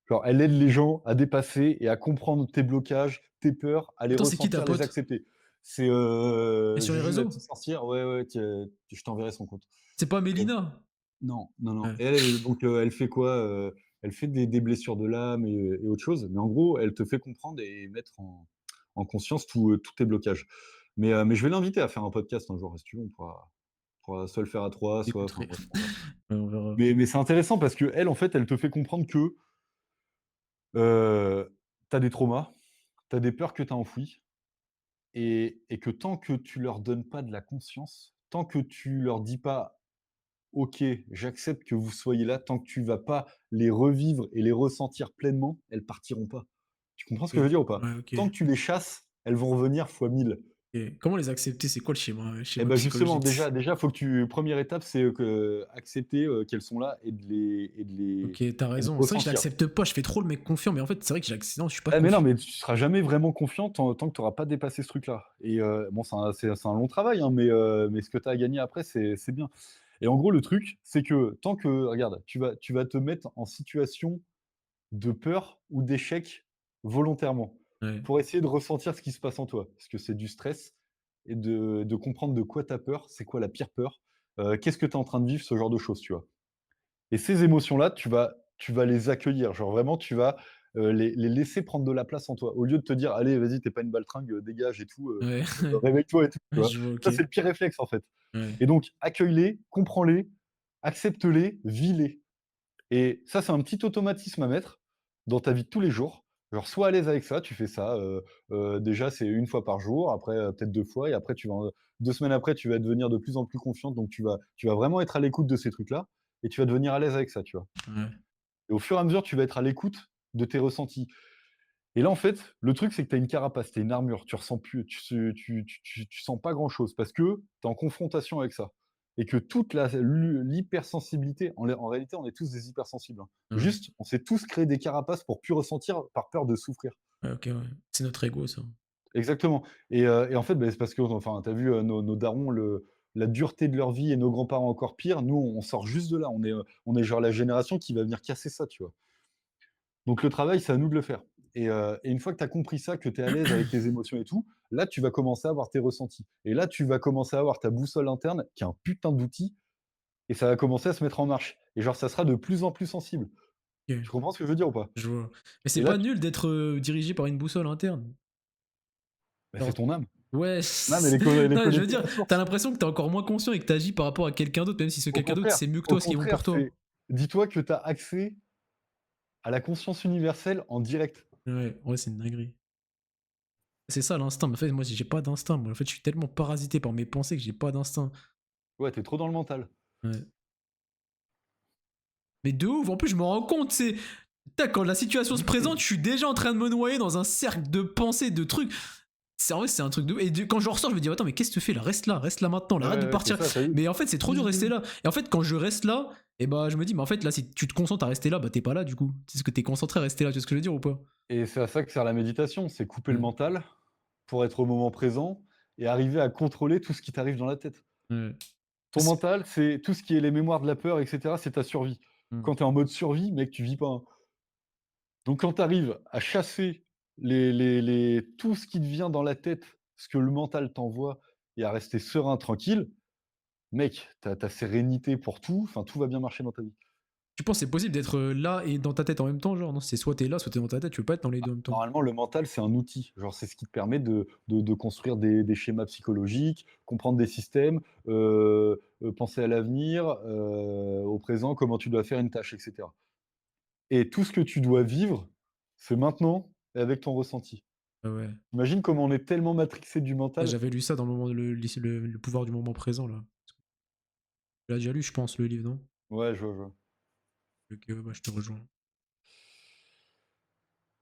Genre, elle aide les gens à dépasser et à comprendre tes blocages, tes peurs, à les Attends, c'est qui ta ressentir, les pote? accepter. C'est, Et sur les Juju la réseaux? petite sorcière, ouais, ouais, je t'enverrai son compte. C'est pas Elle Mélina? non, non, non. Ouais. Et elle, donc, elle fait quoi? Elle fait des blessures de l'âme et autre chose, mais en gros, elle te fait comprendre et mettre en conscience tous tes blocages. Mais je vais l'inviter à faire un podcast un jour, si tu veux, on pourra soit le faire à 3, soit enfin J'écouterai. bref, on verra. Ouais, on verra. Mais c'est intéressant parce qu'elle, en fait, elle te fait comprendre que, tu as des traumas, tu as des peurs que tu as enfouies et que tant que tu leur donnes pas de la conscience, tant que tu leur dis pas: OK, j'accepte que vous soyez là, tant que tu vas pas les revivre et les ressentir pleinement, elles partiront pas. Tu comprends ce que je veux Ok. dire ou pas? Ouais, ok. Tant que tu les chasses, elles vont revenir fois 1000. Ok. Comment les accepter? C'est quoi le Et schéma bah, justement, psychologique? déjà, faut que tu première étape, c'est, que accepter, qu'elles sont là Ok, t'as et de raison. C'est vrai que je ressentir. l'accepte pas, je fais trop le mec confiant, mais en fait, c'est vrai que non, je suis pas Ah mais non, confiant. mais tu seras jamais vraiment confiant tant que tu auras pas dépassé ce truc-là et bon, c'est un long travail, hein, mais ce que tu as à gagner après, c'est bien et en gros, le truc, c'est que tant que regarde, tu vas te mettre en situation de peur ou d'échec volontairement, Ouais. pour essayer de ressentir ce qui se passe en toi. Parce que c'est du stress et de comprendre de quoi tu as peur, c'est quoi la pire peur, qu'est-ce que tu es en train de vivre, ce genre de choses, tu vois? Et ces émotions-là, tu vas les accueillir, genre vraiment tu vas, les laisser prendre de la place en toi. Au lieu de te dire: «Allez, vas-y, tu es pas une baltringue, dégage et tout, Ouais. réveille-toi et tout», tu Ouais, vois? je vois, ok. Ça, c'est le pire réflexe, en fait. Ouais. Et donc accueille-les, comprends-les, accepte-les, vis-les. Et ça, c'est un petit automatisme à mettre dans ta vie de tous les jours. Genre, sois à l'aise avec ça, tu fais ça, déjà, c'est une fois par jour, après, peut-être 2 fois et après tu vas 2 semaines après, tu vas devenir de plus en plus confiante, donc tu vas vraiment être à l'écoute de ces trucs-là et tu vas devenir à l'aise avec ça, tu vois? Ouais. Et au fur et à mesure, tu vas être à l'écoute de tes ressentis. Et là, en fait, le truc, c'est que tu as une carapace, tu as une armure, tu ressens plus, tu sens pas grand-chose parce que tu es en confrontation avec ça. Et que toute l'hypersensibilité, en réalité, on est tous des hypersensibles, hein. Ouais. Juste, on s'est tous créé des carapaces pour plus ressentir par peur de souffrir. Ouais, ok, ouais. C'est notre ego, ça. Exactement. Et en fait, c'est parce que, enfin, tu as vu, nos darons, la dureté de leur vie et nos grands-parents encore pire, nous, on sort juste de là. On est genre la génération qui va venir casser ça, tu vois? Donc le travail, c'est à nous de le faire. Et une fois que tu as compris ça, que tu es à l'aise avec tes émotions et tout, là, tu vas commencer à avoir tes ressentis. Et là, tu vas commencer à avoir ta boussole interne, qui est un putain d'outil et ça va commencer à se mettre en marche et genre ça sera de plus en plus sensible. OK, Tu comprends ce que je veux dire ou pas? je vois. Mais c'est Et là, pas nul d'être, dirigé par une boussole interne? bah, c'est Genre ton âme. ouais, Ton âme, elle est non, mais je veux connectée à dire, la tu source. l'impression que t'es encore moins conscient et que tu par rapport à quelqu'un d'autre, même si ce Au quelqu'un d'autre contraire, sait mieux que au toi ce qui est bon pour contraire, toi. c'est dis-toi que tu as accès à la conscience universelle en direct. Ouais, c'est une dinguerie. C'est ça l'instinct, mais en fait, moi, j'ai pas d'instinct, moi. En fait, je suis tellement parasité par mes pensées que j'ai pas d'instinct. Ouais, tu es trop dans le mental. Ouais. Mais de ouf, en plus, je me rends compte, c'est quand la situation se présente, je suis déjà en train de me noyer dans un cercle de pensées, de trucs. C'est en vrai, c'est un truc de ouf. Et quand je ressors, je me dis attends, mais qu'est-ce que tu fais là? Reste là maintenant, là, Ouais, arrête de ouais, c'est partir. ça, tu as vu? Mais en fait, c'est trop dur de rester là. Et en fait, quand je reste là, et bah je me dis mais en fait là si tu te concentres à rester là, bah t'es pas là du coup. C'est ce que t'es concentré à rester là, tu vois ce que je veux dire ou pas? Et c'est à ça que sert la méditation, c'est couper le Ouais, mental pour être au moment présent et arriver à contrôler tout ce qui t'arrive dans la tête. ouais. Ton mental, c'est tout ce qui est les mémoires de la peur et cetera, c'est ta survie. Mmh. Quand tu es en mode survie, mec, tu vis pas, hein. Donc quand tu arrives à chasser les tout ce qui te vient dans la tête, ce que le mental t'envoie et à rester serein, tranquille, mec, tu as sérénité pour tout, enfin tout va bien marcher dans ta vie. Tu penses que c'est possible d'être là et dans ta tête en même temps, genre non, c'est soit t'es là, soit t'es dans ta tête, tu peux pas être dans les deux en même temps. Normalement, le mental, c'est un outil. Genre, c'est ce qui te permet de construire des schémas psychologiques, comprendre des systèmes, penser à l'avenir, au présent, comment tu dois faire une tâche, et cetera. Et tout ce que tu dois vivre, c'est maintenant et avec ton ressenti. Ah ouais. Imagine comment on est tellement matrixé du Ah, mental. j'avais lu ça dans le moment le pouvoir du moment présent là. Tu l'as déjà lu, je pense, le livre, non? Ouais, je vois, je vois. OK, ouais, bah, je te rejoins.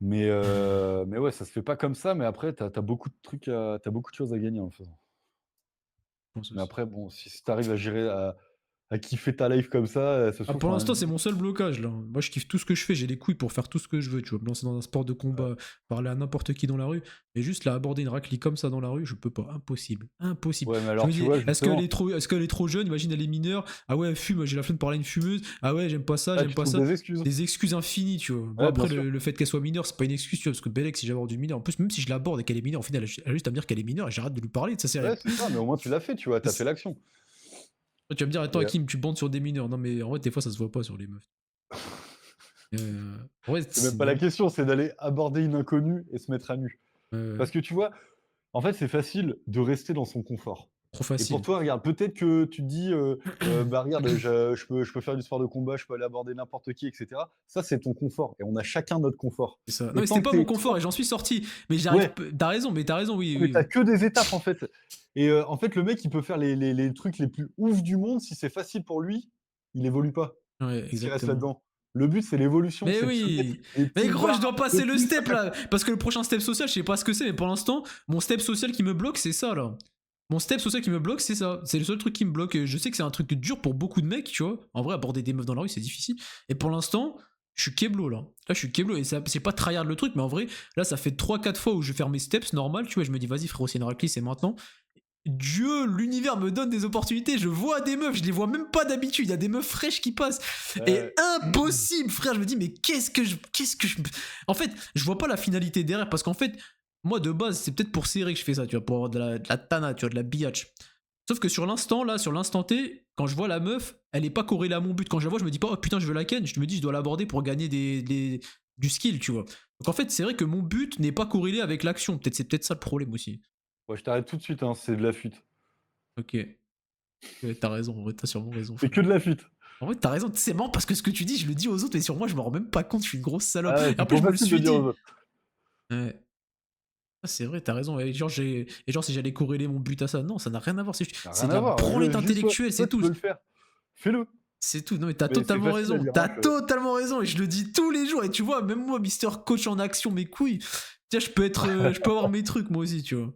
Mais ouais, ça se fait pas comme ça, mais après, tu as beaucoup de trucs à tu beaucoup de choses à gagner en le faisant. Je pense Mais aussi. après, bon, si tu arrives à gérer, à kiffer ta life comme ça, ça se Ah, trouve, pour enfin, l'instant, c'est mon seul blocage là. Moi, je kiffe tout ce que je fais, j'ai les couilles pour faire tout ce que je veux, tu vois? Me lancer dans un sport de combat, parler à n'importe qui dans la rue, mais juste là, aborder une raclie comme ça dans la rue, je peux pas, impossible, impossible. ouais, mais Je alors, me tu dis: vois, «Est-ce qu'elle justement, est trop jeune? Imagine, elle est mineure. Ah ouais, elle fume, j'ai la flemme de parler à une fumeuse. Ah ouais, j'aime pas ça, là, j'aime tu pas trouves ça». des excuses. Des excuses infinies, tu vois? Bon Ouais, bien après sûr. le fait qu'elle soit mineure, c'est pas une excuse, tu vois? Parce que Bellec, si j'aborde une mineure en plus, même si je l'aborde et qu'elle est mineure, au final, elle a juste à me dire qu'elle est mineure et j'arrête de lui parler, ça Ouais, c'est c'est ça, mais au moins tu l'as fait, tu vois? Tu as fait l'action tu vas me dire: «Attends et Hakim, tu bandes sur des mineurs». Non mais en vrai, des fois, ça se voit pas sur les meufs. En vrai, c'est même pas la question, c'est d'aller aborder une inconnue et se mettre à nu. Parce que tu vois, en fait, c'est facile de rester dans son confort trop et pour facile. toi, regarde, peut-être que tu te dis, «Bah, regarde, je peux faire du sport de combat, je peux aller aborder n'importe qui et cetera». Ça, c'est ton confort et on a chacun notre confort C'est ça. Non, et mais c'était tant que pas tu mon es confort toi et j'en suis sorti. Mais j'arrive. ouais, T'as raison, oui, mais tu as oui. que des étapes, en fait et en fait, le mec, il peut faire les trucs les plus ouf du monde, si c'est facile pour lui, il évolue pas. Ouais, S'il reste exactement. là-dedans. Le but, c'est l'évolution, Mais c'est de se mettre oui. des Mais petites gros, je barres dois de passer le plus à step chaque là. Parce que le prochain step social, je sais pas ce que c'est, mais pour l'instant, mon step social qui me bloque, c'est ça là. Mon step social qui me bloque, c'est ça. C'est le seul truc qui me bloque. Je sais que c'est un truc dur pour beaucoup de mecs, tu vois. En vrai, aborder des meufs dans la rue, c'est difficile. Et pour l'instant, je suis keblo là. Là, je suis keblo. Et ça, c'est pas tryhard le truc, mais en vrai, là, ça fait 3 4 fois où je vais faire mes steps normal, tu vois. Je me dis, vas-y, frérot, c'est une raclée, c'est maintenant. Dieu, l'univers me donne des opportunités. Je vois des meufs, je les vois même pas d'habitude. Il y a des meufs fraîches qui passent. Et ouais. impossible, frère. Je me dis, mais qu'est-ce que je. En fait, je vois pas la finalité derrière parce qu'en fait, moi de base, c'est peut-être pour serrer que je fais ça, tu vois, pour avoir de la tana, tu vois, de la biatch. Sauf que sur l'instant, là, sur l'instant T, quand je vois la meuf, elle est pas corrélée à mon but. Quand je la vois, je me dis pas, oh putain, je veux la ken. Je me dis, je dois l'aborder pour gagner du skill, tu vois. Donc en fait, c'est vrai que mon but n'est pas corrélé avec l'action. Peut-être c'est peut-être ça le problème aussi. Ouais, je t'arrête tout de suite, hein, c'est de la fuite. Ok. Ouais, t'as raison, en vrai, t'as sûrement raison, C'est frère. que de la fuite. En vrai, t'as raison, c'est marrant parce que ce que tu dis, je le dis aux autres, mais sur moi, je me rends même pas compte, je suis une grosse salope. Ah ouais, Et en c'est plus, trop je me le facile de suis dire aux dit. autres. Ouais. Ah, c'est vrai, t'as raison. Et genre, si j'allais corréler mon but à ça, non, ça n'a rien à voir. Ça a C'est rien de à la voir. branlette Juste toi intellectuelle, toi, c'est tu tout. veux le faire, fais-le. C'est tout. Non, mais t'as Mais c'est totalement facile à raison. dire, T'as hein, que totalement raison. Et je le dis tous les jours. Et tu vois, même moi, Mister Coach en action, mes couilles. Tiens, je peux avoir mes trucs, moi aussi, tu vois.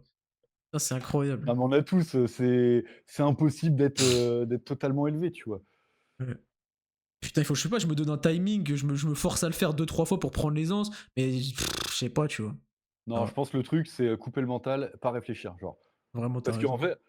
Ah, c'est incroyable. ah mais on a tous, c'est impossible d'être totalement élevé, tu vois? Ouais. Putain, il faut, je sais pas, je me donne un timing, que je me force à le faire 2 3 fois pour prendre l'aisance. Mais je sais pas, tu vois. Non, je Ah, pense que le truc, c'est, couper le mental, pas réfléchir, genre. vraiment, t'as Parce qu'en raison. fait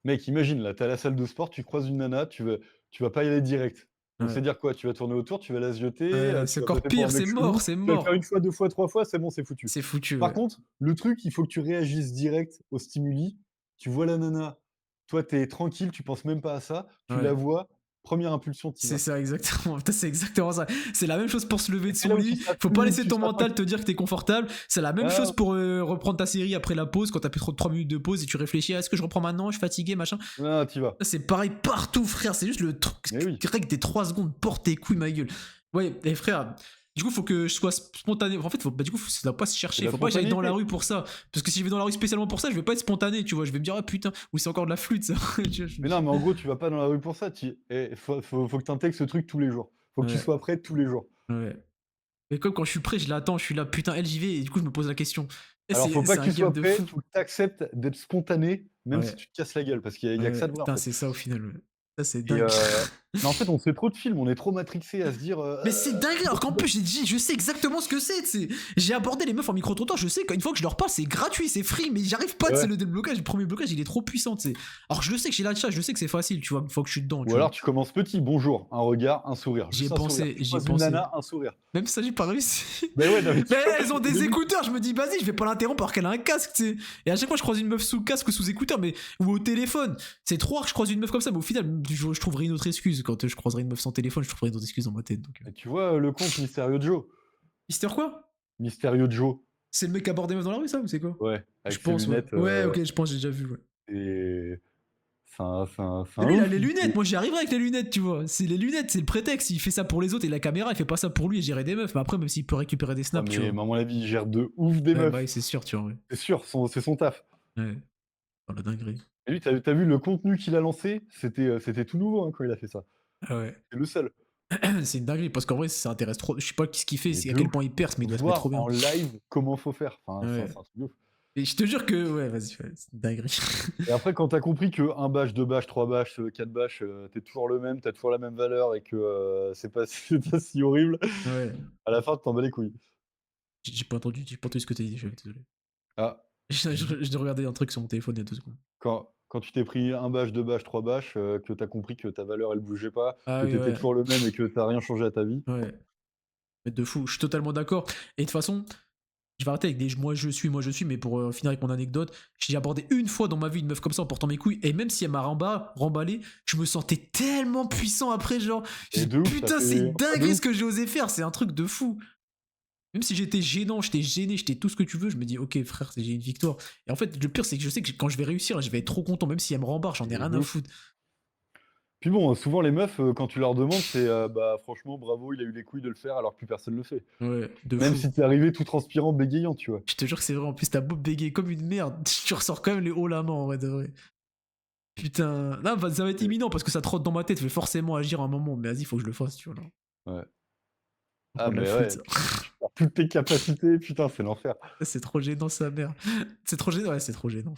mec, imagine là, tu es à la salle de sport, tu croises une nana, tu vas pas y aller direct. Donc Ouais. c'est dire quoi? Tu vas tourner autour, tu vas la zioter, C'est tu vas encore passer pour pire, un c'est mec mort, chelou, c'est tu vas le faire mort. une fois, 2 fois, 3 fois, c'est bon, c'est foutu. C'est foutu, Par ouais. contre, le truc, il faut que tu réagisses direct aux stimuli. Tu vois la nana, toi, tu es tranquille, tu penses même pas à ça, tu la Ouais. vois, première impulsion, tu y C'est vas. ça, exactement. Putain, c'est exactement ça. C'est la même chose pour se lever Et de c'est son là où tu lit. seras Faut pas plus laisser tu ton seras mental te tranquille. dire que t'es confortable. C'est la même chose Ah, pour reprendre ta série après la pause, quand t'as plus trop de 3 minutes de pause et tu réfléchis, est-ce que je reprends maintenant? Je suis fatigué, machin. ah, tu y vas. C'est pareil partout, frère. C'est juste le truc. Mais oui. Règle des 3 secondes, porte tes couilles, ma gueule. Ouais, et frère. Du coup, faut que je sois spontané. En fait, du coup, ça doit pas se C'est chercher. la Faut pas que j'aille dans la spontanéité. rue pour ça. Parce que si je vais dans la rue spécialement pour ça, je vais pas être spontané, tu vois. Je vais me dire, ah putain, ou c'est encore de la flûte, ça. Tu vois, Mais non, mais en gros, tu vas pas dans la rue pour ça. Faut que tu intègres ce truc tous les jours. Faut que tu Ouais, sois prêt tous les jours. ouais. Et comme quand je suis prêt, je l'attends, je suis là, putain, elle, j'y vais. Et du coup, je me pose la question. Et Alors, faut pas c'est que un tu game sois de prêt, fou. faut que tu acceptes d'être spontané, même si Ouais, tu te casses la gueule, parce qu'il y a que ouais. ça de vrai, en Putain, fait. c'est ça au final. Ouais. Ça, c'est Et dingue. mais en fait, on se fait trop de films, on est trop matrixé à se dire, Mais c'est dingue, alors qu'en plus, je sais exactement ce que c'est, tu sais. J'ai abordé les meufs en micro-trottoir, je sais qu'une fois que je leur parle, c'est gratuit, c'est free, mais j'arrive pas, tu sais, ouais. le déblocage, le premier blocage, il est trop puissant, tu sais. Alors je le sais que j'ai l'achat, je sais que c'est facile, tu vois, une fois que je suis dedans, Ou tu vois. alors tu commences petit: «Bonjour», un regard, un sourire, J'y ai juste un sourire. pensé, Tu j'y ai croises une pensé. nana, un sourire. Même ça, j'ai pas réussi. Mais ouais, non, mais tu Mais vois? elles ont Au des début écouteurs, je me dis, vas-y, je vais pas l'interrompre alors qu'elle a un casque, tu sais. Et à chaque fois, je croise une meuf sous casque ou sous écouteur, mais ou au téléphone. C'est trop rare que je croise une meuf comme ça, mais au final, je trouverai une autre excuse. Quand je croiserai une meuf sans téléphone, je trouverai une autre excuse dans ma tête. Donc, et tu vois, le compte Mysterio Joe? Mister quoi? Mysterio Joe, C'est le mec qui aborde des meufs dans la rue, ça, ou c'est quoi? ouais, Je avec ses pense, ouais. lunettes, Ouais, ok, je pense, j'ai déjà vu, ouais. et c'est Mais un lui, il a ouf, les lunettes. il Moi, j'y arriverai avec les lunettes, tu vois. C'est les lunettes, c'est le prétexte. Il fait ça pour les autres et la caméra, il fait pas ça pour lui et gérer des meufs. Mais après, même s'il peut récupérer des ouais, snaps, tu mais à vois. mon avis, il gère de ouf des Ouais, bah, meufs. oui, c'est sûr, tu vois. Ouais. C'est sûr, c'est son taf. Ouais. Dans la dinguerie. Et lui, tu as vu le contenu qu'il a lancé? C'était tout nouveau, hein, quand il a fait ça. Ah ouais. C'est le seul. C'est une dinguerie parce qu'en vrai, ça intéresse trop. Je sais pas ce qu'il fait, Mais c'est à de quel ouf. point il perce, mais il doit se mettre trop Voir bien. en live comment faut faire. Enfin, Ouais. c'est un truc de ouf. Et je te jure que, ouais, vas-y, ouais, c'est une dinguerie. Et après, quand tu as compris que 1 bâche, 2 bâches, 3 bâches, 4 bâches, tu toujours le même, tu as toujours la même valeur et que, c'est pas c'est pas si horrible, Ouais. à la fin, tu t'en bats les couilles. J'ai pas entendu ce que t'as dit, je suis désolé. Ah, j'ai dit Je regardais un truc sur mon téléphone il y a 2 secondes. quand tu t'es pris 1 bâche, 2 bâches, 3 bâches, que tu as compris que ta valeur, elle bougeait pas, Ah que oui, tu étais ouais. toujours le même et que tu as rien changé à ta vie. Ouais. Mais de fou, je suis totalement d'accord. Et de toute façon, je vais arrêter avec des moi je suis, mais pour finir avec mon anecdote, j'ai abordé une fois dans ma vie une meuf comme ça en portant mes couilles, et même si elle m'a remballé, je me sentais tellement puissant après, genre, j'ai Et dit, de ouf, ça putain, c'est fait une ah de dinguerie ouf. ce que j'ai osé faire, c'est un truc de fou. Même si j'étais gênant, j'étais gêné, j'étais tout ce que tu veux, je me dis, ok frère, j'ai une victoire. Et en fait, le pire, c'est que je sais que quand je vais réussir, je vais être trop content, même si elle me rembarre, j'en ai Et rien de à ouf. foutre. Puis bon, souvent les meufs, quand tu leur demandes, c'est, «Bah, franchement, bravo, il a eu les couilles de le faire alors que plus personne le fait». Ouais, de Même fou. si tu es arrivé tout transpirant, bégayant, tu vois? Je te jure que c'est vrai, en plus, t'as beau bégayer comme une merde, tu ressors quand même les hauts la main en vrai de vrai. Putain, non, bah, ça va être Et imminent parce que ça trotte dans ma tête, je vais forcément agir à un moment, mais vas-y, faut que je le fasse, tu vois. Là. ouais. Ah Encore de la mais flûte, ouais, ça. tu perds toutes tes capacités, putain, c'est l'enfer. C'est trop gênant, sa mère. C'est trop gênant, ouais, c'est trop gênant.